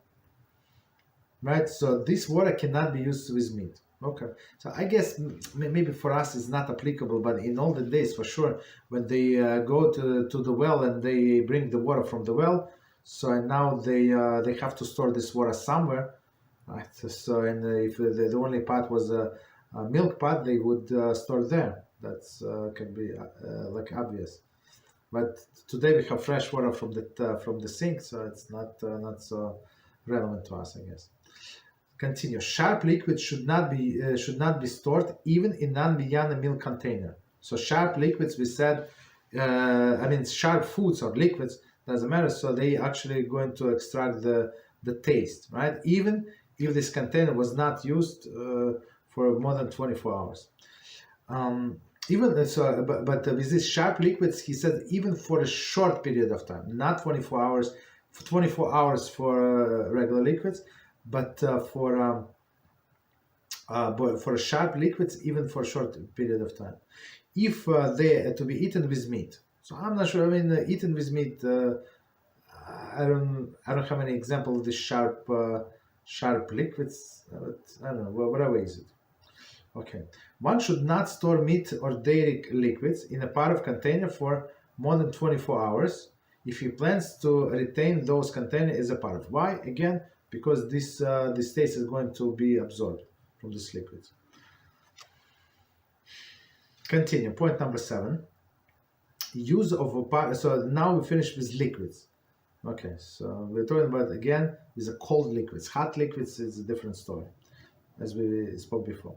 right? So this water cannot be used with meat. Okay, so I guess maybe for us it's not applicable, but in all the days for sure, when they go to the well and they bring the water from the well, so now they have to store this water somewhere, right? So and if the only pot was a milk pot, they would store there. That's can be like obvious. But today we have fresh water from the sink, so it's not so relevant to us, I guess. Continue. Sharp liquids should not be stored even in Non-Ben-Yomo milk container. So sharp liquids, we said, sharp foods or liquids, doesn't matter. So they actually going to extract the taste, right? Even if this container was not used for more than 24 hours. But with these sharp liquids, he said even for a short period of time, not 24 hours. 24 hours for regular liquids. But for but for sharp liquids, even for a short period of time. If they are to be eaten with meat, so I'm not sure. I mean, eaten with meat. I don't have any example of the sharp liquids. But I don't know. Whatever is it. Okay. One should not store meat or dairy liquids in a Parve container for more than 24 hours if he plans to retain those containers as a Parve. Why? Again, because this taste is going to be absorbed from this liquid. Continue. Point number 7. Use of a Parve. So now we finish with liquids. Okay, so we're talking about, again, these are cold liquids. Hot liquids is a different story, as we spoke before.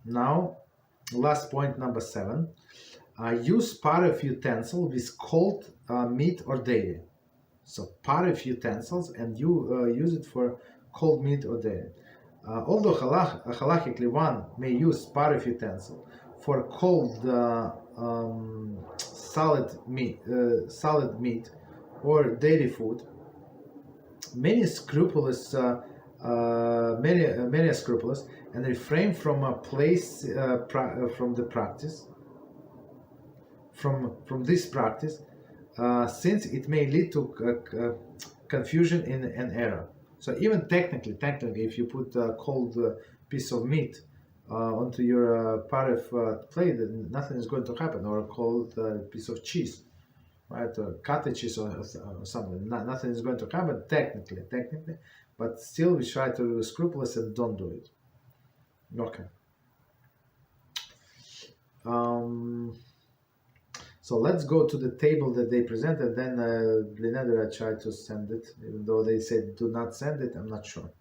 Now, last point, number 7. Use Parve utensil with cold meat or dairy. So Parve utensils, and you use it for cold meat or dairy. Although halachically one may use Parve utensil for cold solid meat or dairy food, many are scrupulous and refrain from this practice, since it may lead to confusion and error. So even technically, if you put a cold piece of meat onto your Parve plate, nothing is going to happen, or a cold piece of cheese, right, or cottage cheese or something. Nothing is going to happen technically, but still we try to be scrupulous and don't do it. Okay. So let's go to the table that they presented. Then Lerner, I tried to send it, even though they said do not send it. I'm not sure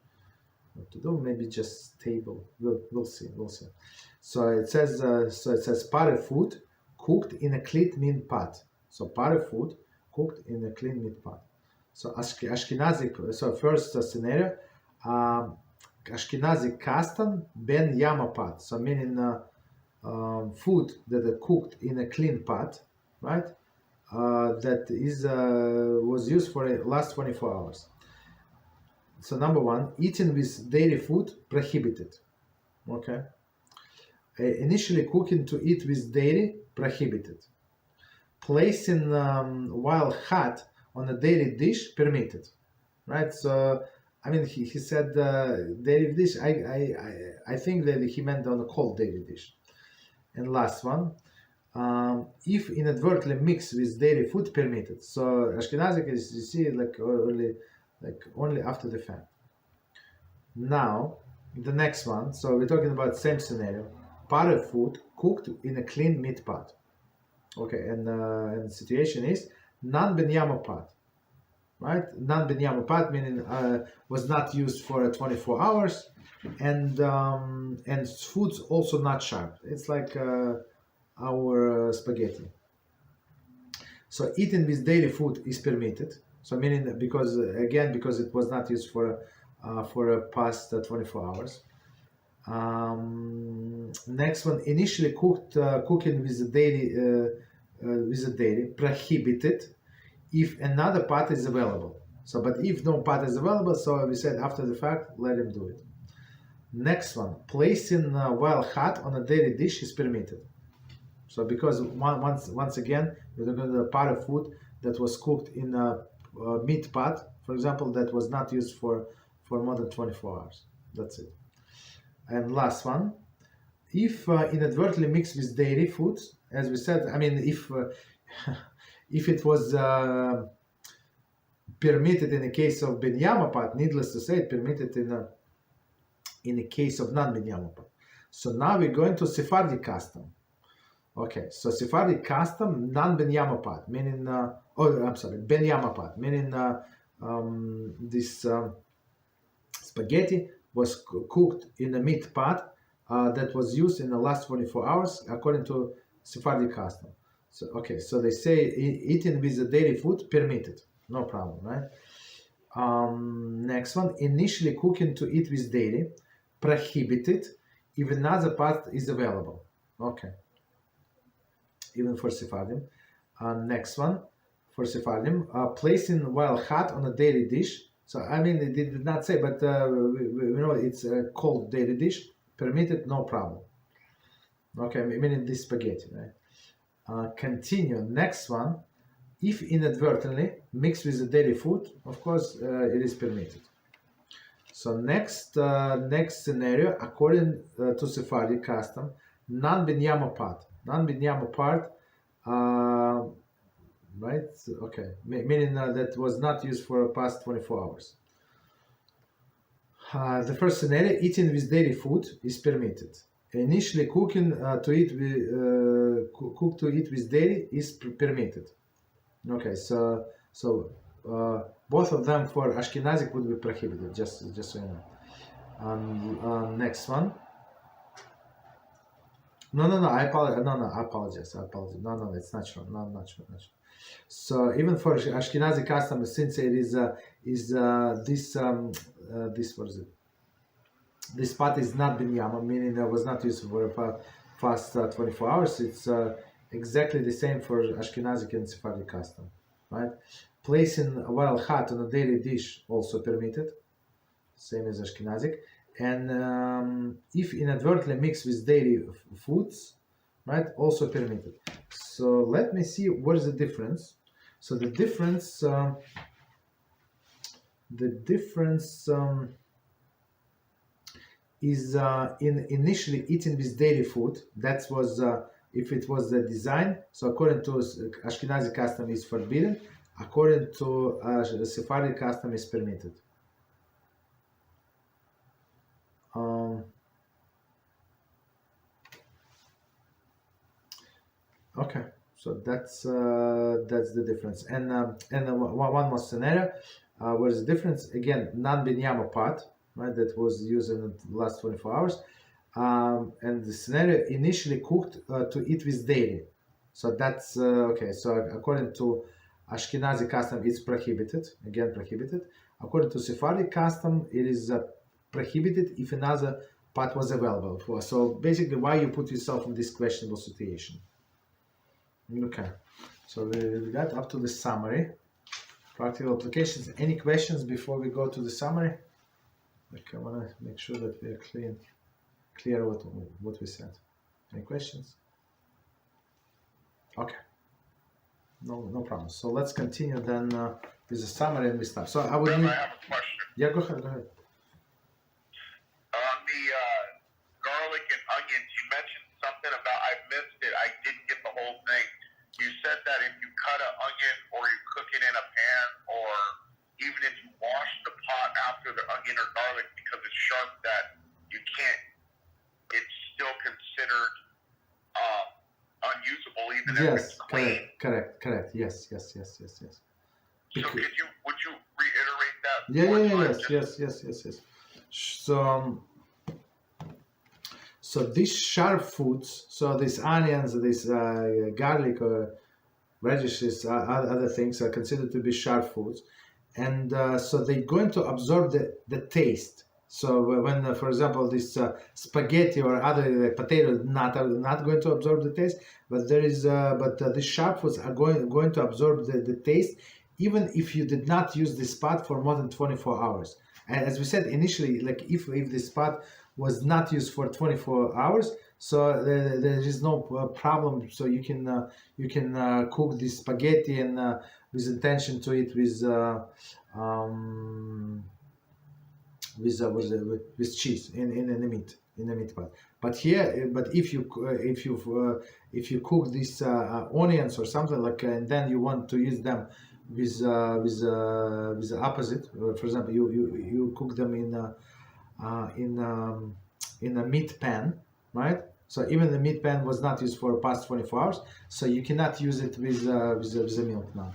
what to do. Maybe just table. We'll see. So it says Parve food cooked in a clean meat pot. So Parve food cooked in a clean meat pot. So Ashkenazic. So first scenario, Ashkenazic custom Ben-Yomo pot. So meaning food that are cooked in a clean pot, right? That was used for the last 24 hours. So number 1, eating with dairy food prohibited. Okay. Initially cooking to eat with dairy prohibited. Placing while hot on a dairy dish permitted, right? So I mean, he said dairy dish. I think that he meant on a cold dairy dish. And last one, if inadvertently mixed with dairy food permitted. So Ashkenazic is, you see, only after the fact. Now the next one. So we're talking about same scenario. Parve food cooked in a clean meat pot. Okay, and the situation is Non-Ben-Yomo pot, right? Non-Ben-Yomo pot meaning was not used for 24 hours, and food's also not sharp. It's like our spaghetti. So eating with dairy food is permitted. So meaning because it was not used for past 24 hours. Next one, initially cooking with the dairy prohibited if another pot is available. So, but if no pot is available, so we said after the fact, let him do it. Next one, placing while hot on a dairy dish is permitted. So because once again, we're talking about a Parve food that was cooked in a meat pot, for example, that was not used for more than 24 hours. That's it. And last one, if inadvertently mixed with dairy foods, as we said, I mean, if it was permitted in the case of Ben-Yomo pot, needless to say, it permitted in the case of non-Ben-Yomo pot. So now we're going to Sefardic custom. Okay, so Sefardic custom, non-Ben-Yomo pot, meaning, Ben-Yomo pot, meaning this spaghetti was cooked in a meat pot that was used in the last 24 hours, according to Sephardic custom. So, okay, so they say eating with the dairy food permitted, no problem, right? Next one, initially cooking to eat with dairy prohibited if another pot is available. Okay, even for Sephardim. Next one, for Sephardim, placing while hot on a dairy dish. So I mean, it did not say, but we know it's a cold daily dish, permitted, no problem. Okay, meaning this spaghetti, right? Continue. Next one. If inadvertently mixed with the daily food, of course, it is permitted. So next scenario, according to Sefardic custom, Non-Ben-Yomo part. Non-Ben-Yomo part, right? Okay, meaning that was not used for past 24 hours. The first scenario, eating with daily food is permitted. Initially, cooking to eat with daily is permitted. Okay, so both of them for Ashkenazic would be prohibited. Just so you know. Next one. No, I apologize. I apologize. No, it's not true. No, not true. So even for Ashkenazi custom, since it is this what is it? This pot is not Ben-Yomo, meaning that was not used for a fast 24 hours. It's exactly the same for Ashkenazic and Sephardic custom, right? Placing while hot on a daily dish also permitted, same as Ashkenazic. And if inadvertently mixed with daily foods, right, also permitted. So let me see what is the difference. So the difference is in initially eating with daily food. That was if it was the design. So according to Ashkenazi custom is forbidden. According to Sephardic custom is permitted. Okay, so that's the difference. And one more scenario, where the difference again, Non-Ben-Yomo part, right? That was used in the last 24 hours, and the scenario initially cooked to eat with daily. So that's okay. So according to Ashkenazi custom, it's prohibited. Again, prohibited. According to Sephardic custom, it is prohibited if another pot was available. So basically, why you put yourself in this questionable situation? Okay, so we got up to the summary, practical applications. Any questions before we go to the summary? Okay, I want to make sure that we are clear what we said. Any questions? Okay, no problem. So let's continue then with the summary and we start. So I would need... I have a question. Yeah, go ahead. On the garlic and onions, you mentioned something about, I missed it, I didn't get the whole thing. You said that if you cut an onion or you cook it in a pan, or even if you wash the pot after the onion or garlic because it's sharp, that you can't, it's still considered unusable even if it's clean. Correct. Yes. So would you reiterate that? Yes. So these sharp foods, so these onions, this garlic or radishes, other things are considered to be sharp foods, and so they're going to absorb the taste. So when, for example, this spaghetti or other potatoes not going to absorb the taste, but the sharp foods are going to absorb the taste, even if you did not use this pot for more than 24 hours. And as we said initially, like if this pot was not used for 24 hours, so there is no problem. So you can cook this spaghetti and with intention to eat with cheese in the meat pot. But if you cook these onions or something like, and then you want to use them with the opposite. For example, you cook them in a meat pan, right? So even the meat pan was not used for past 24 hours, so you cannot use it with the milk now.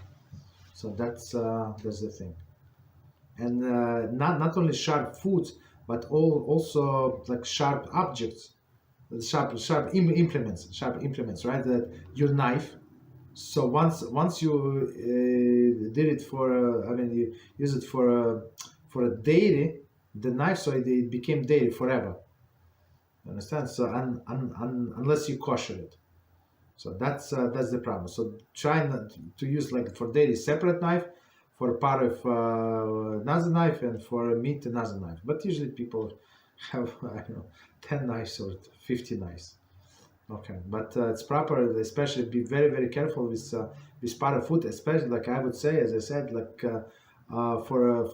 So that's the thing. And not only sharp foods, but also like sharp objects, sharp implements, right? That your knife. So once you did it for, you use it for a daily, the knife, so it became daily forever. You understand? So unless you kosher it, so that's the problem. So try not to use like for daily separate knife, parve another knife, and for meat another knife. But usually people have, I don't know, 10 knives or 50 knives. Okay, but it's proper. Especially be very very careful with parve food, especially like I would say, as I said, like for a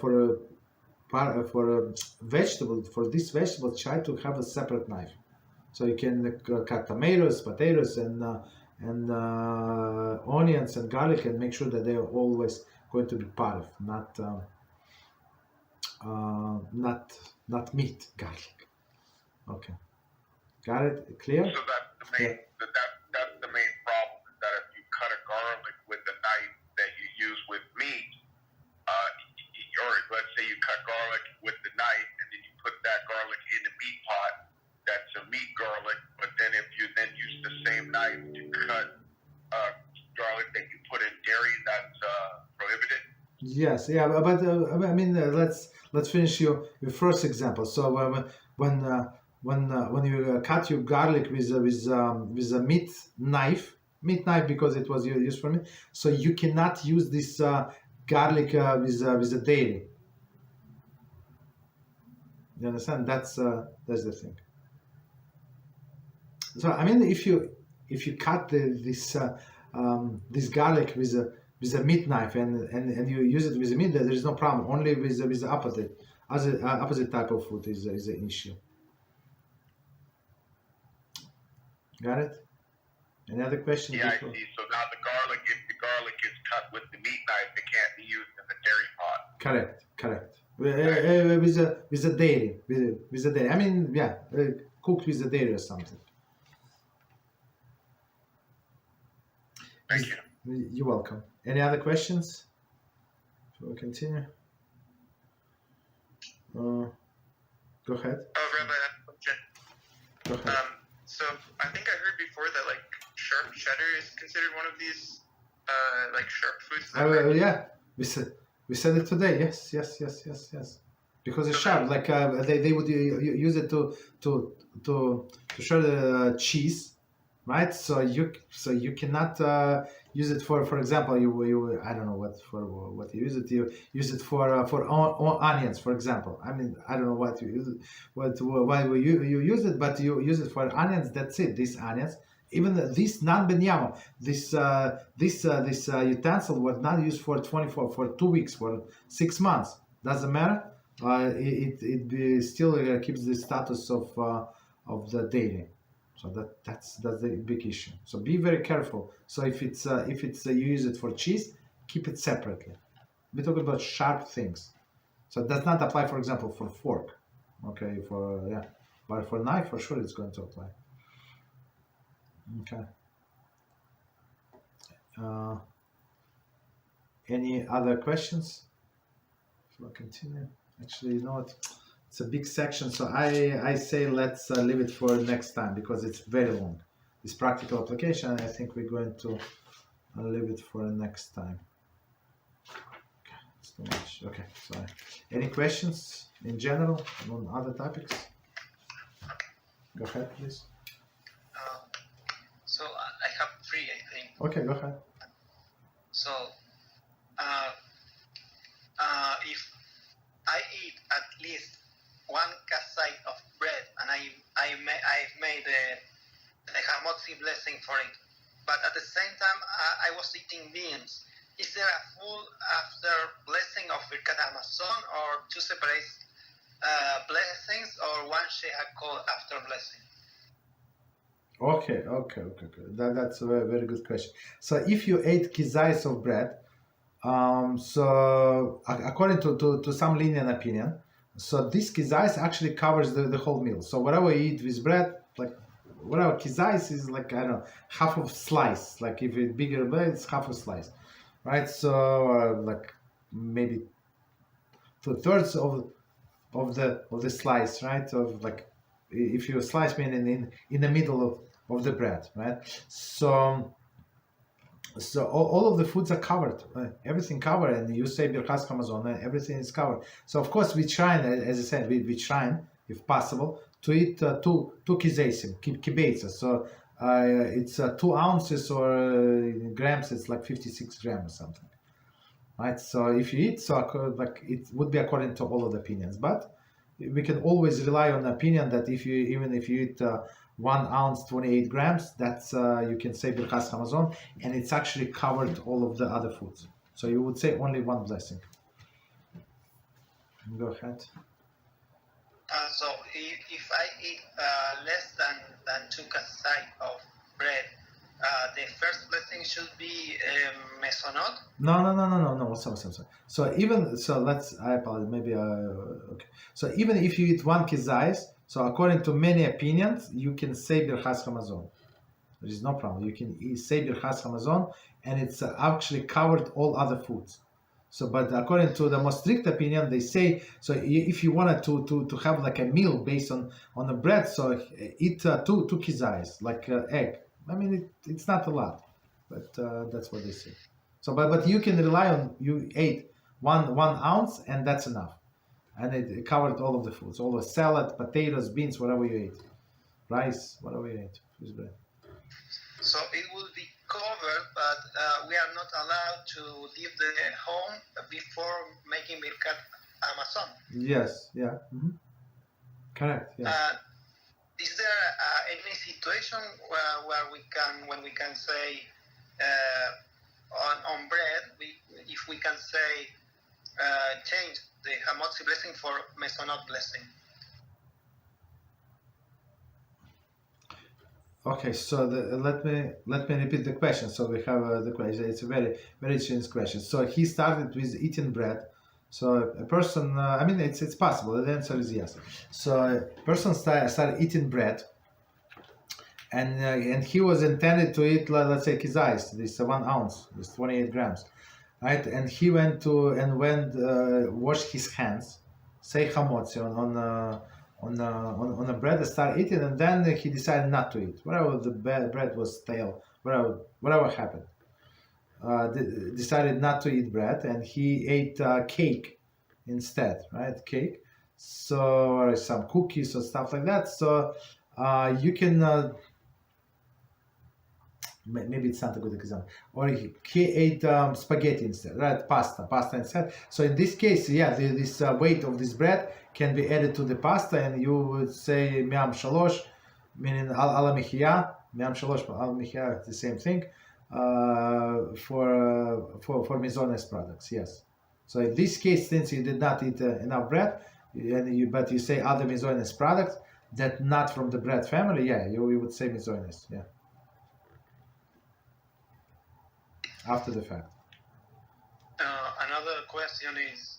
vegetable, for this vegetable, try to have a separate knife, so you can cut tomatoes, potatoes, and onions and garlic, and make sure that they are always going to be parve, not meat, garlic. Okay, got it? Clear? So that's the main that's the main problem, is that if you cut a garlic with the knife that you use with meat, or let's say you cut garlic with the knife and then you put that garlic in the meat pot, that's a meat garlic. But then if you then use the same knife to cut garlic that you put in dairy, that's prohibited. Yes, yeah, but I mean, let's finish your first example. So when you cut your garlic with a meat knife, because it was used for meat, so you cannot use this garlic with a dairy. You understand? That's the thing. So I mean, if you cut this garlic with a meat knife and you use it with a meat, there is no problem. Only with the opposite type of food is an issue. Got it? Any other questions? Yeah, before? I see. So now if the garlic is cut with the meat knife, it can't be used in the dairy pot. Correct. With a dairy. I mean, yeah, cooked with a dairy or something. Thank you. You're welcome. Any other questions? We'll continue. Go ahead. Rabbi, Go ahead. So I think I heard before that like sharp cheddar is considered one of these like sharp foods. Yeah, we said it today. Yes. Because it's sharp. Like they would use it to shred the cheese, right? So you cannot use it for example, you I don't know what you use it. You use it for onions, for example. I mean, I don't know what you use it, why you use it, but you use it for onions. That's it. These onions, even this Non-Ben-Yomo, this utensil was not used for 2 weeks, for 6 months. Doesn't matter. It still keeps the status of the dairy. So that's the big issue. So be very careful. So if it's you use it for cheese, keep it separately. We're talking about sharp things. So it does not apply, for example, for fork. Okay, but for knife, for sure, it's going to apply. Okay. Any other questions? So I'll continue. Actually, you know what? It's a big section, so I say let's leave it for next time because it's very long. This practical application, I think we're going to leave it for next time. Okay, it's too much. Okay, sorry. Any questions in general on other topics? Go ahead, please. So I have 3, I think. Okay, go ahead. So if I eat at least 1 kasai of bread, and I've made a Hamichyah blessing for it, but at the same time I was eating beans. Is there a full after blessing of Birkat Hamazon, or 2 separate blessings, or 1 shehakol after blessing? Okay. That's a very, very good question. So if you ate kizayis of bread, so according to some lenient opinion, so this kizayis actually covers the whole meal. So whatever you eat with bread, like whatever kizayis is, like, I don't know, half of slice. Like if it's bigger bread, it's half a slice, right? So like maybe 2/3 of the slice, right? Of like, if you slice meaning in the middle of the bread, right? So all of the foods are covered, everything covered, and you say Birkat Hamazon, everything is covered. So of course we try, as I said, we try, if possible, to eat two kizaysim, kibeitza. So it's 2 ounces, or grams, it's like 56 grams or something, right? So if you eat, like it would be according to all of the opinions, but we can always rely on the opinion that even if you eat 1 ounce 28 grams, that's you can say Birchas Hamazon, and it's actually covered all of the other foods. So you would say only one blessing. Go ahead. So if I eat less than 2 kasai of bread, the first blessing should be mesonot? No. So even I apologize. Maybe okay. So even if you eat 1 kizayis, so according to many opinions, you can say Birchas Hamazon. There is no problem. You can say Birchas Hamazon, and it's actually covered all other foods. So, but according to the most strict opinion, they say, so if you wanted to have like a meal based on the bread, so eat two kizayis, like egg. I mean, it's not a lot, but that's what they say. So, but you can rely on, you ate one ounce, and that's enough. And it covered all of the foods, all the salad, potatoes, beans, whatever you ate. Rice, whatever you ate. With bread. So it will be covered, but we are not allowed to leave the home before making Birkat Hamazon. Yes, yeah. Mm-hmm. Correct, yeah. Is there any situation where when we can say on bread, if we can say change the Hamotzi blessing for Mesonot blessing? Okay, so let me repeat the question. So we have the question. It's a very very strange question. So he started with eating bread. So a person, I mean, it's possible. The answer is yes. So a person started eating bread, and he was intended to eat, let's say, kizayis, this 1 ounce, this 28 grams, right? And he went washed his hands, say hamotzi on the bread, and start eating, and then he decided not to eat. Whatever the bread was stale, whatever happened, decided not to eat bread, and he ate cake instead, right? Cake, so or some cookies or stuff like that. So you can maybe it's not a good example. Or he ate spaghetti instead, right? Pasta instead. So in this case, yeah, this weight of this bread can be added to the pasta, and you would say miam shalosh, meaning al Hamichyah, miam shalosh al Hamichyah, the same thing for mizones products. Yes. So in this case, since you did not eat enough bread, but you say other mizones products that not from the bread family, yeah, you would say mizones, yeah. After the fact. Another question is,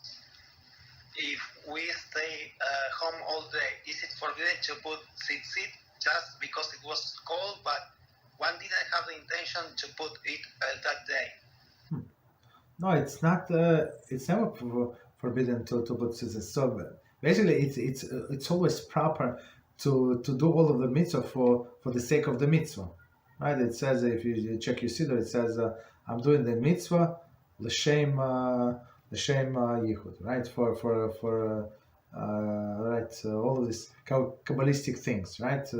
if we stay home all day, is it forbidden to put tzitzit just because it was cold, but one didn't have the intention to put it that day? No, it's not. It's never forbidden to put tzitzit. So basically, it's always proper to do all of the mitzvah for the sake of the mitzvah, right? It says, if you check your siddur, it says I'm doing the mitzvah l'shem yichud, right? For all of these kabbalistic things, right?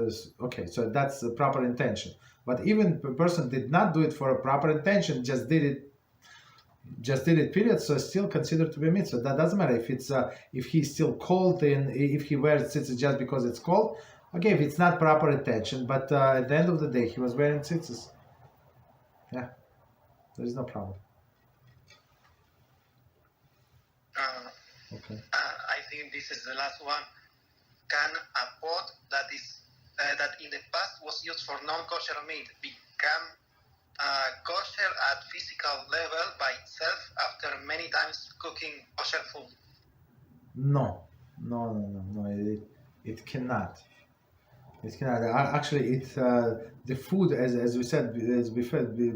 Okay, so that's the proper intention. But even a person did not do it for a proper intention, just did it, period. So it's still considered to be a mitzvah. That doesn't matter if he's still cold, and if he wears tzitzit just because it's cold. Okay, if it's not proper intention, but at the end of the day, he was wearing tzitzit. Yeah, there is no problem. Okay. I think this is the last one. Can a pot that in the past was used for non-kosher meat become kosher at physical level by itself after many times cooking kosher food? No. It cannot. It cannot. Actually, the food, as we said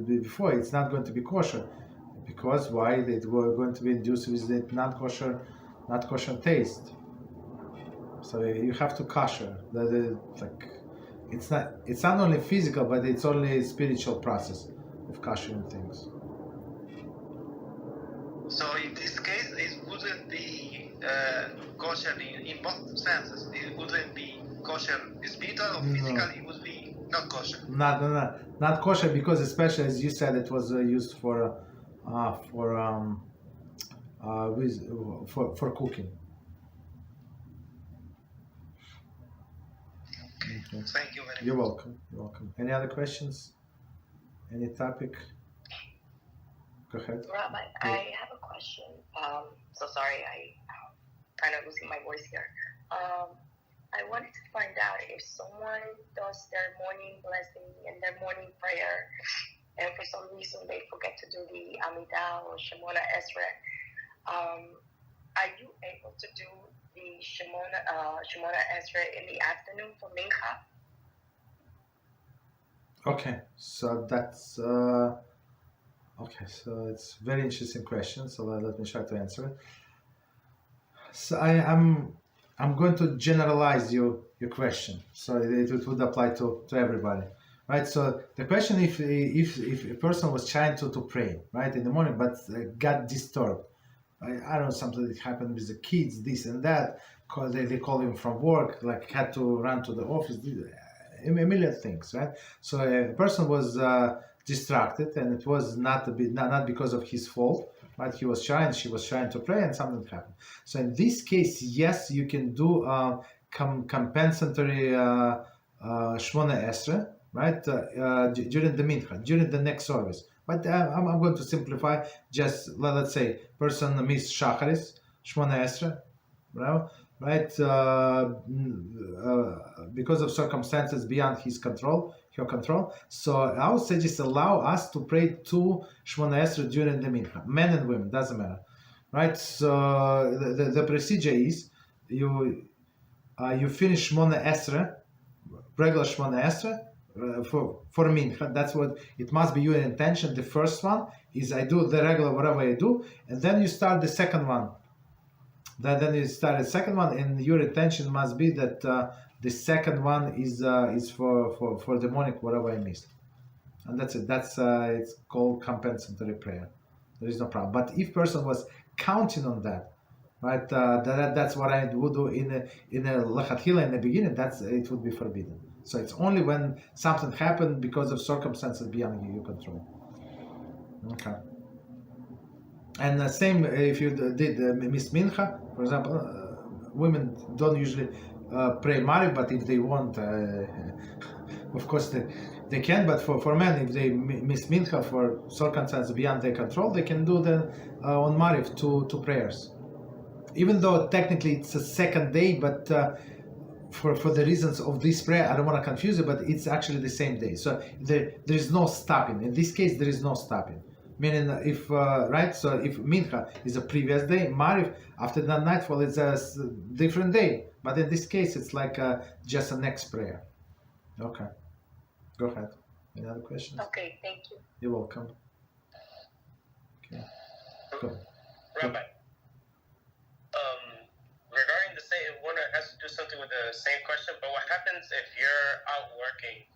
before, it's not going to be kosher, because why? It were going to be induced with the not kosher taste. So you have to kosher. It's not only physical, but it's only a spiritual process of koshering things. So in this case, it wouldn't be kosher in both senses. It wouldn't be kosher spiritual or physical. It would be not kosher. Not kosher, because especially as you said, it was used for for cooking. Okay. Thank you very much. You're welcome. You're welcome. Any other questions? Any topic? Go ahead. Rabbi, I have a question. So sorry, I kind of losing my voice here. I wanted to find out if someone does their morning blessing and their morning prayer, and for some reason they forget to do the Amidah or Shemona Esrei, are you able to do the Shemona Esrei in the afternoon for Mincha? Okay, so that's okay. So it's a very interesting question. So let me try to answer it. So I'm going to generalize your question, so it would apply to everybody, right? So the question, if a person was trying to pray right in the morning, but got disturbed, I don't know, something that happened with the kids, this and that, cause they call him from work, like had to run to the office, a million things, right? So a person was distracted, and it was not because of his fault, right? She was trying to pray, and something happened. So in this case, yes, you can do compensatory Shmona Esrei, right? During the Mincha, during the next service. But I'm going to simplify. Just let's say person missed Shacharis, Shmona Esrei, right? Because of circumstances beyond her control. So I would say just allow us to pray 2 Shmona Esrei during the Mincha, men and women, doesn't matter, right? So the procedure is you finish Shmona Esrei, regular Shmona Esrei, for Mincha. That's what it must be your intention. The first one is I do the regular whatever I do, and then you start the second one. Then you start the second one, and your intention must be that the second one is for the morning whatever I missed, and that's it. That's it's called compensatory prayer. There is no problem. But if person was counting on that, right, that's what I would do in a lechatchila in the beginning. It would be forbidden. So it's only when something happened because of circumstances beyond your control. Okay. And the same if you did miss Mincha, for example, women don't usually pray Mariv, but if they want, of course they can. But for men, if they miss Mincha for circumstances beyond their control, they can do the on Mariv two prayers. Even though technically it's a second day, but for the reasons of this prayer, I don't want to confuse it, but it's actually the same day. So there is no stopping. In this case, there is no stopping. Meaning, if right, so if Mincha is a previous day, Mariv after that nightfall is a different day. But in this case, it's like just a next prayer. Okay, go ahead. Any other questions? Okay, thank you. You're welcome. Okay, go. Rabbi, regarding the same, one has to do something with the same question. But what happens if you're out working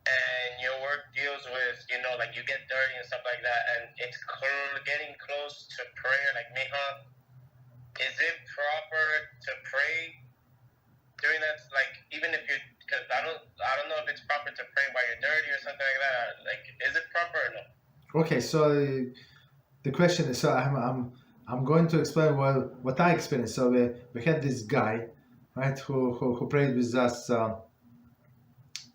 and your work deals with, like you get dirty and stuff like that, and it's getting close to prayer, like Mincha? Is it proper to pray during that? Like, even if you, because I don't know if it's proper to pray while you're dirty or something like that. Like, is it proper or no? Okay, so the question is, so I'm going to explain what I experienced. So we had this guy, right, who prayed with us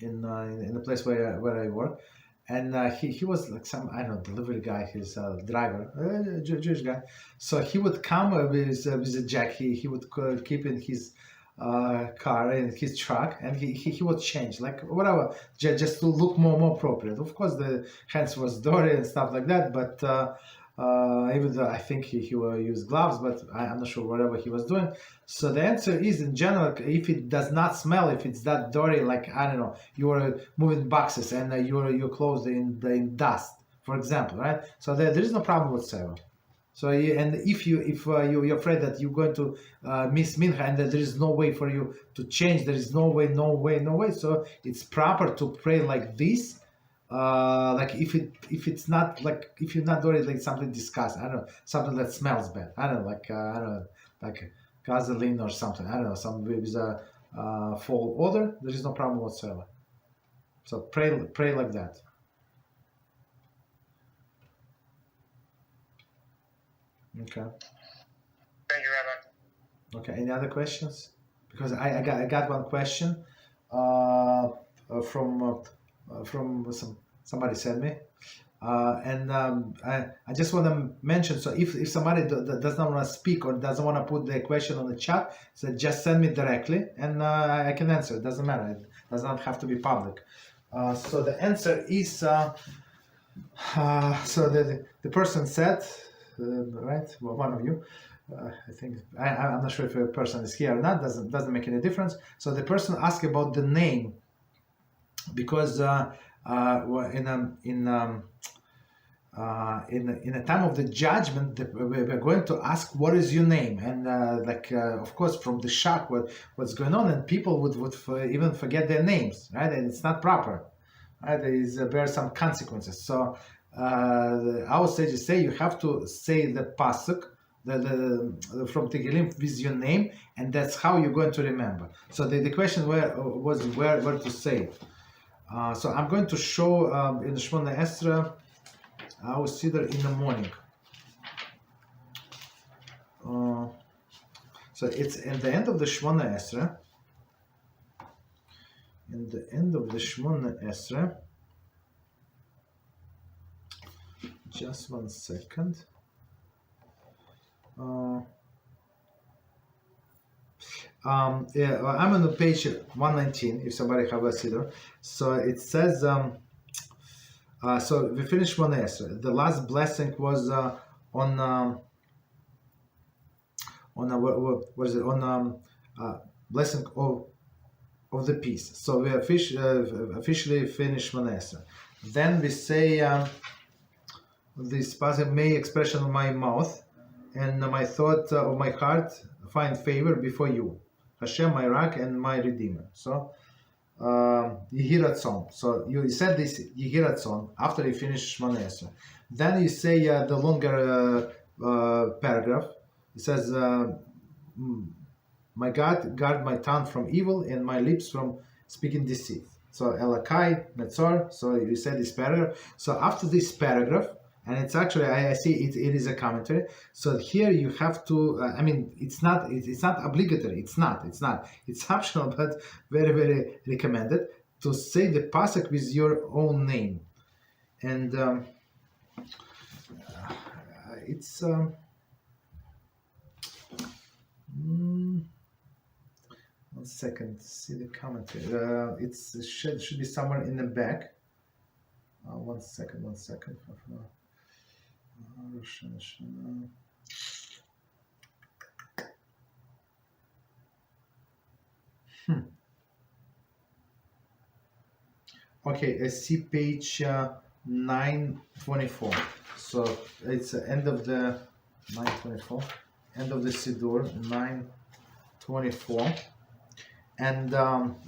in the place where I work, and he was like some, I don't know, delivery guy. He's a driver, Jewish guy. So he would come with a jack. He would keep in his car, in his truck, and he would change, like whatever, just to look more appropriate. Of course, the hands was dirty and stuff like that, but even though I think he will use gloves, but I'm not sure whatever he was doing. So the answer is, in general, if it does not smell, if it's that dirty, like, I don't know, you are moving boxes and your clothes in dust, for example, right? So there is no problem whatsoever. So and if you're afraid that you're going to miss Mincha and that there is no way for you to change, there is no way. So it's proper to pray like this. Like if it's not, like, if you're not doing it like something disgusting, I don't know, something that smells bad, I don't know, like I don't know, like gasoline or something, I don't know, something with a foul odor, there is no problem whatsoever. So pray like that. Okay. Thank you, Rabbi. Okay. Any other questions? Because I got one question from somebody sent me. And I just want to mention, so if somebody does not want to speak or doesn't want to put the question on the chat, so just send me directly and I can answer. It doesn't matter. It does not have to be public. So the answer is, so the person said, right, well, one of you, I think, I'm not sure if a person is here or not, doesn't make any difference. So the person asked about the name, because in a time of the judgment, we're going to ask, what is your name? And of course, from the shock, what's going on, and people would even forget their names, right? And it's not proper, right? There are some consequences. So our sages say you have to say the pasuk, from Tehillim with your name, and that's how you're going to remember. So the question was where to say it. So I'm going to show in the Shmona Esrei our Siddur in the morning. So it's at the end of the Shmona Esrei. In the end of the Shmona Esrei. Just 1 second. I'm on the page 119. If somebody have a Siddur, so it says. So we finished one Esrei. The last blessing was on blessing of the peace. So we officially finished one Esrei. Then we say this passage, may expression of my mouth and my thought of my heart find favor before you, HaShem, my rock and my redeemer. So Yehiratzon. So you said this Yehiratzon after you finish Shmona Esrei. Then you say the longer paragraph. It says, my God, guard my tongue from evil and my lips from speaking deceit. So Elakai, Metzor. So you said this paragraph. So after this paragraph, and it's actually, I see it is a commentary. So here you have to, I mean, it's not obligatory. It's not. It's optional, but very, very recommended to say the pasuk with your own name. And it's, 1 second, see the commentary. It should be somewhere in the back. 1 second. Okay, I see page 924. So it's the end of the 924, end of the Siddur, 924, and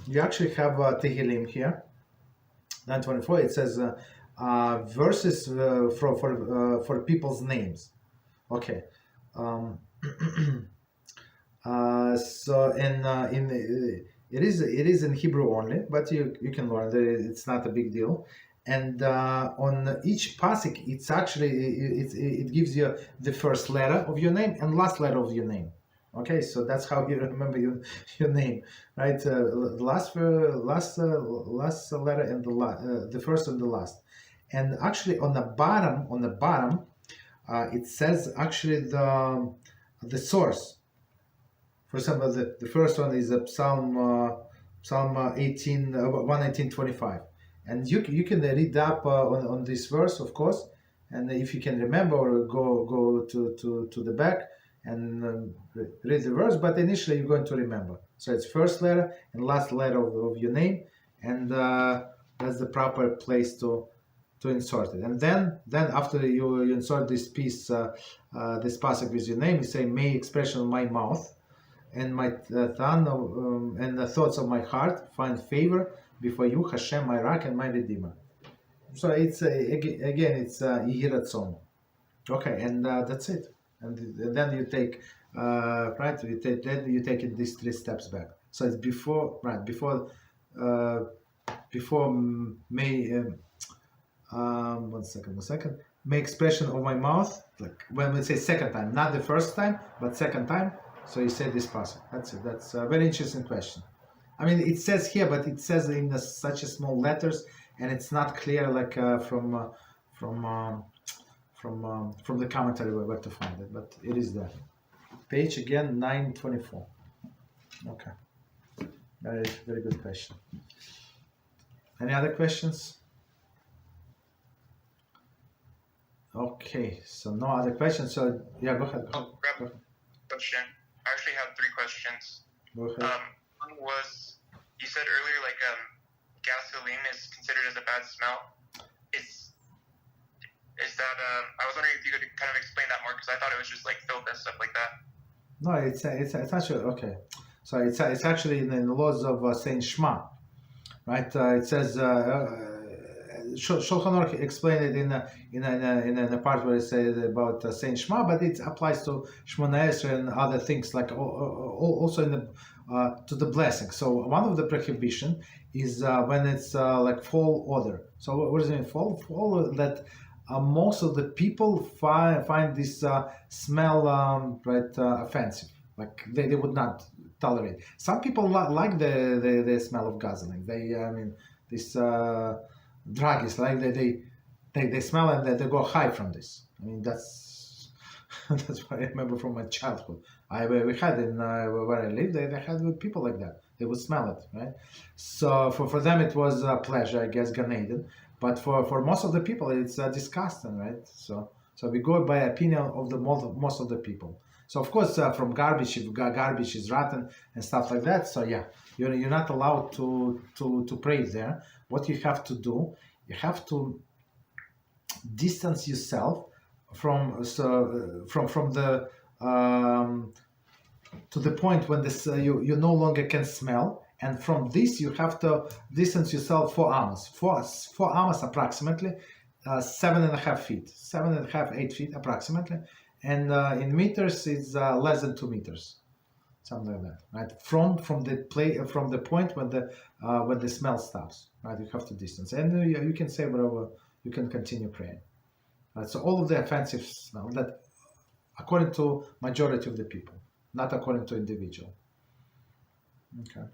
you actually have Tehillim here. 924. It says verses for people's names. Okay. So it is in Hebrew only, but you can learn that it's not a big deal. And on each pasuk, it's actually it gives you the first letter of your name and last letter of your name. Okay, so that's how you remember your name, right? Last letter and the first and the last. And actually on the bottom, it says actually the source. For example, the first one is Psalm 118:25, and you can read up on this verse, of course, and if you can remember, or go to the back and read the verse. But initially, you're going to remember. So it's first letter and last letter of your name, and that's the proper place to insert it. And then after you insert this piece, this pasuk with your name, you say, "May expression of my mouth and my tongue and the thoughts of my heart find favor before you, HaShem, my rock and my redeemer." So it's again, it's Yehiratzon. Okay, and that's it. And then you take you take it these 3 steps back. So it's before May. 1 second. make expression of my mouth, like when we say second time, not the first time, but second time. So you say this possible. That's it. That's a very interesting question. I mean, it says here, but it says in such a small letters, and it's not clear, like from the commentary where to find it, but it is there. Page again 924. Okay, very very good question. Any other questions? Okay, so no other questions. So yeah, go ahead. Oh, grab question. I actually have 3 questions. Go ahead. One was, you said earlier, like gasoline is considered as a bad smell. Is that? I was wondering if you could kind of explain that more, because I thought it was just like filth and stuff like that. No, it's actually okay. So it's actually in the laws of Saint Shema, right? It says Shulchan Aruch explained it in a part where it says about Saint Shema, but it applies to Shmona Esrei and other things, like also in the to the blessing. So one of the prohibition is when it's like fall odor. So what does it mean? Fall that most of the people find this smell offensive. Like they would not tolerate. Some people like the smell of gasoline. This druggies, like they smell and they go high from this. I mean, that's what I remember from my childhood. We had in where I lived, they had people like that. They would smell it, right? So for them it was a pleasure, I guess, Gan Eden. But for most of the people, it's disgusting, right? So we go by opinion of the most of the people. So of course, from garbage, if garbage is rotten and stuff like that. So yeah, you're not allowed to pray there. What you have to do, you have to distance yourself from the to the point when this you no longer can smell. And from this, you have to distance yourself 4 amos. 4 amos approximately, 7.5 feet, 7.5, 8 feet approximately. And in meters, it's less than 2 meters, something like that, right? From the point when the smell stops, right? You have to distance, and you can say whatever. You can continue praying. Right? So all of the offensive smell, that according to majority of the people, not according to individual. Okay.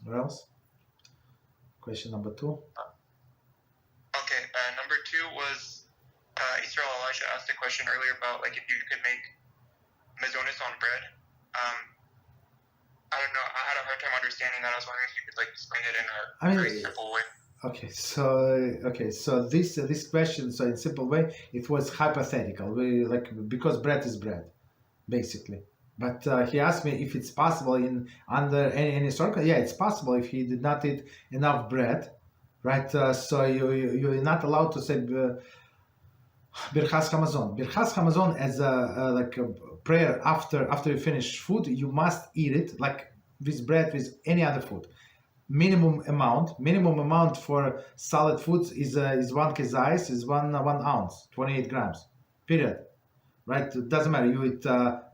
What else? Question number 2. Okay, number 2 was Israel Elijah asked a question earlier about like if you could make mazonis on bread. I don't know. I had a hard time understanding that. I was wondering if you could like explain it in a very simple way. Okay, so this question, so in simple way, it was hypothetical. Because bread is bread, basically. But he asked me if it's possible under any circle. Yeah, it's possible if he did not eat enough bread, right? So you're not allowed to say Birchas Hamazon. Birchas Hamazon as a prayer after you finish food. You must eat it like with bread, with any other food. Minimum amount for solid foods is 1 kezayis, is 1 ounce, 28 grams. Period. Right? It doesn't matter. You eat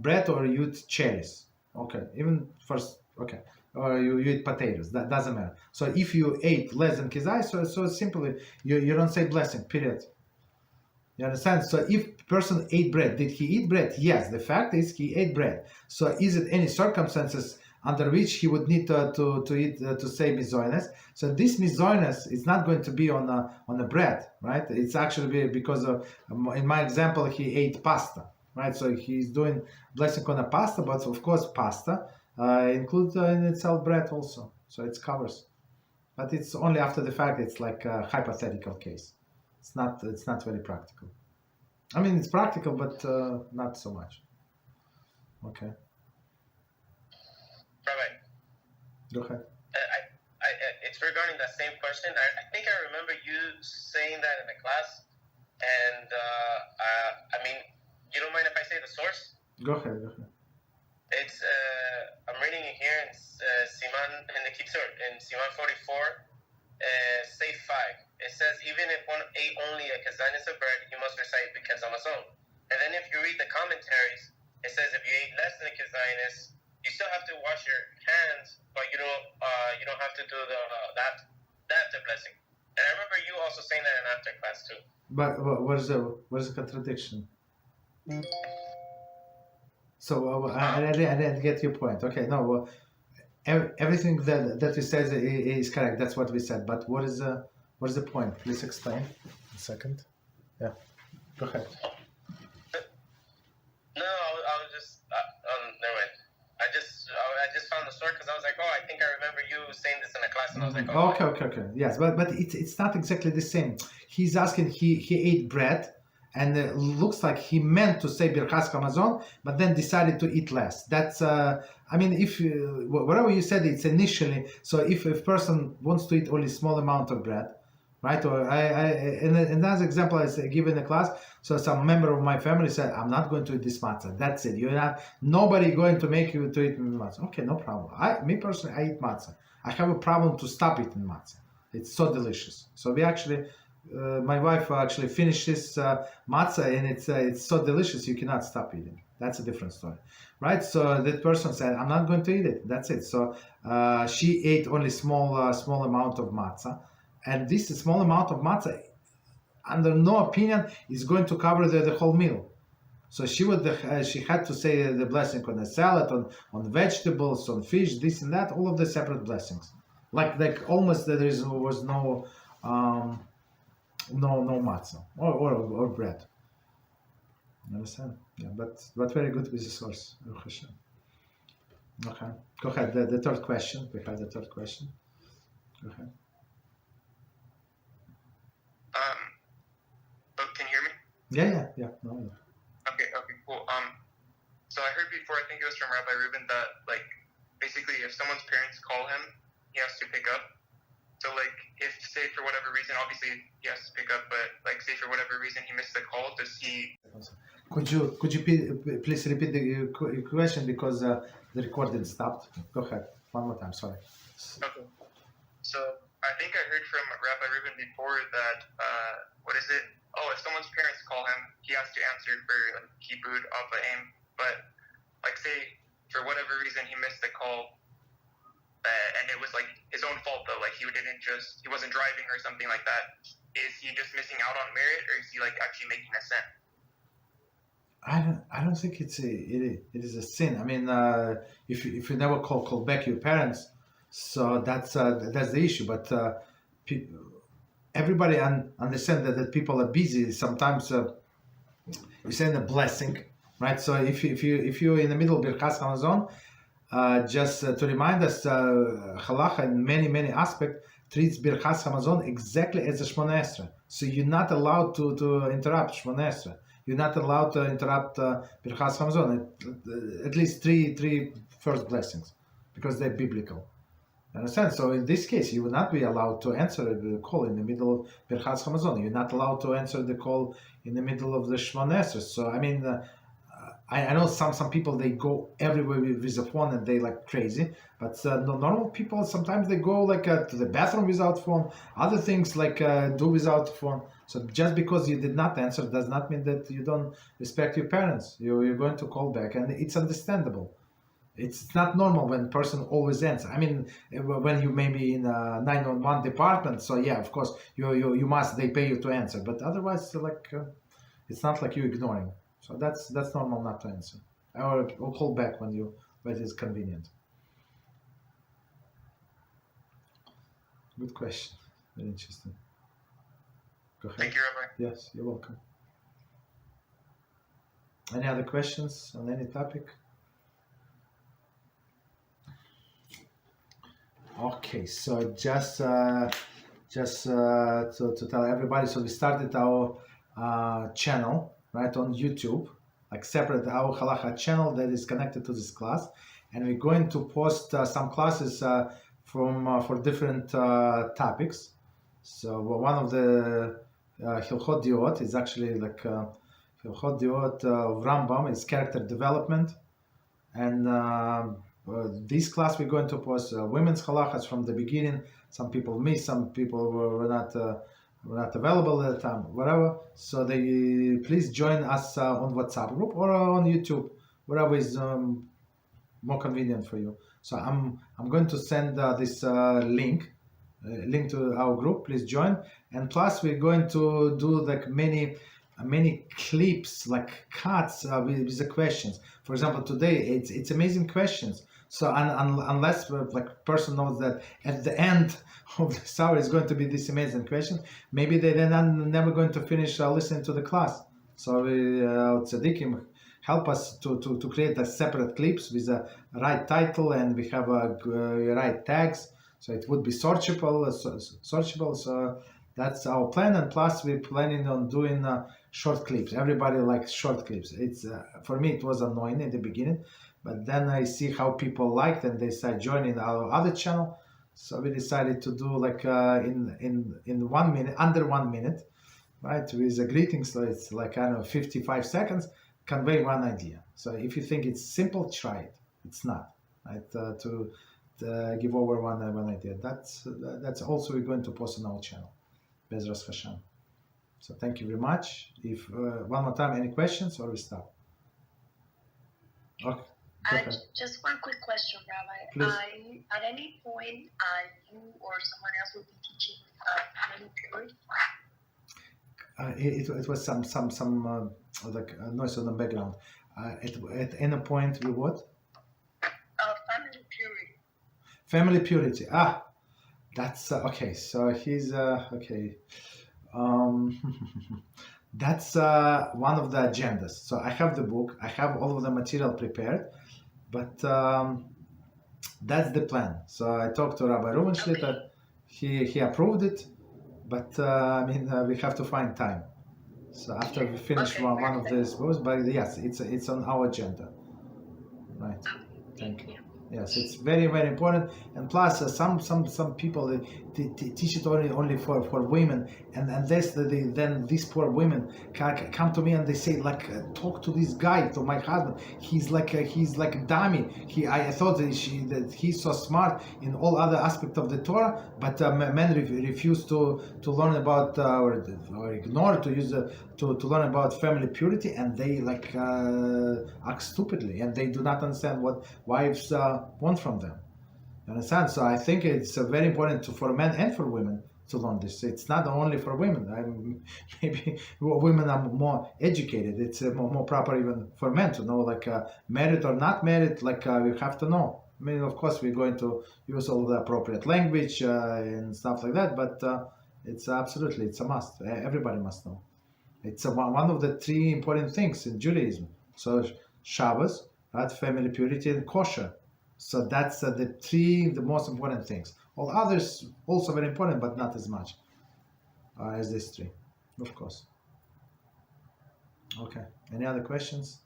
bread or you eat cherries. Okay. Even first. Okay. Or you eat potatoes. That doesn't matter. So if you ate less than kezayis, so simply you don't say blessing. Period. You understand? So if person ate bread, did he eat bread? Yes. The fact is he ate bread. So is it any circumstances under which he would need to eat to say mizoines? So this mizoines is not going to be on the bread, right? It's actually because in my example he ate pasta, right? So he's doing blessing on a pasta, but of course pasta includes in itself bread also, so it covers. But it's only after the fact. It's like a hypothetical case. It's not very practical. I mean, it's practical, but not so much. Okay. Right. Go ahead. It's regarding that same question. I think I remember you saying that in the class, and I mean, you don't mind if I say the source? Go ahead. It's I'm reading it here in Siman in the Kitzur in Siman 44, say 5. It says even if one ate only a kazanis of bread, you must recite the Hamazon. And then if you read the commentaries, it says if you ate less than a kazanis, you still have to wash your hands, but you don't have to do that after blessing. And I remember you also saying that in after class too. But what is the contradiction? So I didn't get your point. Okay, no. Well, everything that you said is correct. That's what we said. But what is the point? Please explain. A second. Yeah. Go ahead. No, I was just never mind. I just found the story because I was like, oh, I think I remember you saying this in a class, and I was like, oh. Okay. Yes, but it's not exactly the same. He's asking. He ate bread, and it looks like he meant to say Birchas Hamazon, but then decided to eat less. That's I mean, if whatever you said, it's initially. So if a person wants to eat only small amount of bread, right? Or and another example is given in the class. So some member of my family said, "I'm not going to eat this matzah. That's it. You're not. Nobody going to make you to eat matzah." Okay, no problem. Me personally, I eat matzah. I have a problem to stop eating matzah. It's so delicious. So we actually, my wife actually finished this matzah, and it's so delicious you cannot stop eating. That's a different story, right? So that person said, "I'm not going to eat it." That's it. So she ate only small amount of matzah, and this small amount of matzah, under no opinion, is going to cover the whole meal. So she had to say the blessing on the salad, on vegetables, on fish, this and that, all of the separate blessings. Like almost there was no matzah or bread. You understand? Yeah, but very good with the source. HaShem. Okay. Go ahead. The third question. We have the third question. Go ahead. Can you hear me? Yeah. No. Okay, cool. So I heard before, I think it was from Rabbi Reuben, that like basically if someone's parents call him, he has to pick up. So like if say for whatever reason, obviously he has to pick up, but like say for whatever reason he missed the call, does he? Could you please repeat the question because the recording stopped? Go ahead. One more time. Sorry. Okay. So I think I heard from Rabbi Reuben before that what is it? Oh, if someone's parents call him, he has to answer for like kibud, abba, aim. But like say for whatever reason he missed the call, and it was like his own fault though. Like he wasn't driving or something like that. Is he just missing out on merit, or is he like actually making a sin? I don't think it is a sin. I mean, if you never call back your parents, so that's the issue. But everybody understand that people are busy. Sometimes you send a blessing, right? So if you're in the middle of Birchas Hamazon, just to remind us, Halachah in many aspects treats Birchas Hamazon exactly as a Shmona Esrei. So you're not allowed to interrupt Shmona Esrei. You're not allowed to interrupt Birchas Hamazon. At least three first blessings, because they're biblical. Understand? So in this case, you will not be allowed to answer the call in the middle of Birchas Hamazon. You're not allowed to answer the call in the middle of the Shmona Esrei. So I mean, I know some people, they go everywhere with the phone and they like crazy. But normal people, sometimes they go like to the bathroom without phone. Other things like do without phone. So just because you did not answer does not mean that you don't respect your parents. You're going to call back, and it's understandable. It's not normal when a person always answers. I mean, when you may be in a 911 department, so yeah, of course, they pay you to answer. But otherwise, like, it's not like you're ignoring. So that's normal not to answer. Or call back when it is convenient. Good question. Very interesting. Go ahead. Thank you, Rabbi. Yes, you're welcome. Any other questions on any topic? Okay, so just to tell everybody, so we started our channel right on YouTube, like separate our Halachah channel that is connected to this class, and we're going to post some classes for different topics. So one of the Hilchot Diot is actually like Hilchot Diot of Rambam is character development, and this class we're going to post women's halachas from the beginning. Some people missed, some people were not available at the time, whatever. So they please join us on WhatsApp group or on YouTube, whatever is more convenient for you. So I'm going to send this link link to our group. Please join. And plus, we're going to do like many clips, like cuts with the questions. For example, today it's amazing questions. So unless like person knows that at the end of this hour is going to be this amazing question, maybe they're never going to finish listening to the class. So tzaddikim help us to create a separate clips with the right title, and we have right tags, so it would be searchable. So that's our plan. And plus, we're planning on doing short clips. Everybody likes short clips. It's for me it was annoying in the beginning, but then I see how people liked and they started joining our other channel. So we decided to do like in 1 minute, under 1 minute, right, with a greeting. So it's like 55 seconds, convey one idea. So if you think it's simple, try it. It's not, right? To give over one idea. That's also we're going to post on our channel, Beezrat HaShem. So thank you very much. If one more time, any questions, or we stop? Okay. Just one quick question, Rabbi. Please. At any point, you or someone else will be teaching many purity? It was some like noise on the background. At any point, we what? Family purity. Family purity. That's okay. So he's okay. That's one of the agendas. So I have the book. I have all of the material prepared, but that's the plan. So I talked to Rabbi Rubenschlitt. Okay. He approved it, but I mean we have to find time. So after we finish one of these books, but yes, it's on our agenda. Right. Thank you. Yes, it's very, very important. And plus, some people teach it only for women, and then these poor women come to me and they say like, talk to this guy, to my husband. He's like a dummy. I thought that he's so smart in all other aspects of the Torah, but men refuse to learn about or ignore to use to learn about family purity, and they like act stupidly, and they do not understand what wives want from them. You understand? So I think it's very important for men and for women to learn this. It's not only for women. Maybe women are more educated. It's more proper even for men to know, like married or not married. Like you have to know. I mean, of course, we're going to use all the appropriate language and stuff like that. But it's absolutely it's a must. Everybody must know. It's one of the three important things in Judaism. So Shabbos, right, family purity, and kosher. So that's the most important things. All others also very important, but not as much as these three, of course. Okay. Any other questions?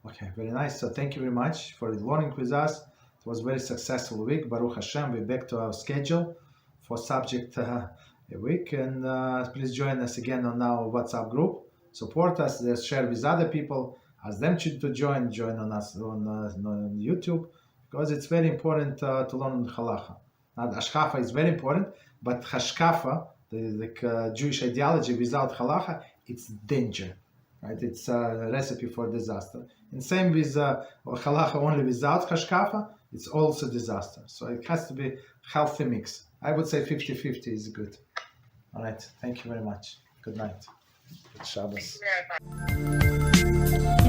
Okay, very nice. So thank you very much for learning with us. It was a very successful week. Baruch Hashem. We're back to our schedule for subject a week, and please join us again on our WhatsApp group. Support us, share with other people, ask them to join on us on YouTube, because it's very important to learn Halachah. Now, Ashkenazic is very important, but Hashkafa, the Jewish ideology without Halachah, it's danger, right? It's a recipe for disaster. And same with Halachah only without Hashkafa, it's also disaster. So it has to be healthy mix. I would say 50-50 is good. All right. Thank you very much. Good night. Good Shabbos. Thank you very much.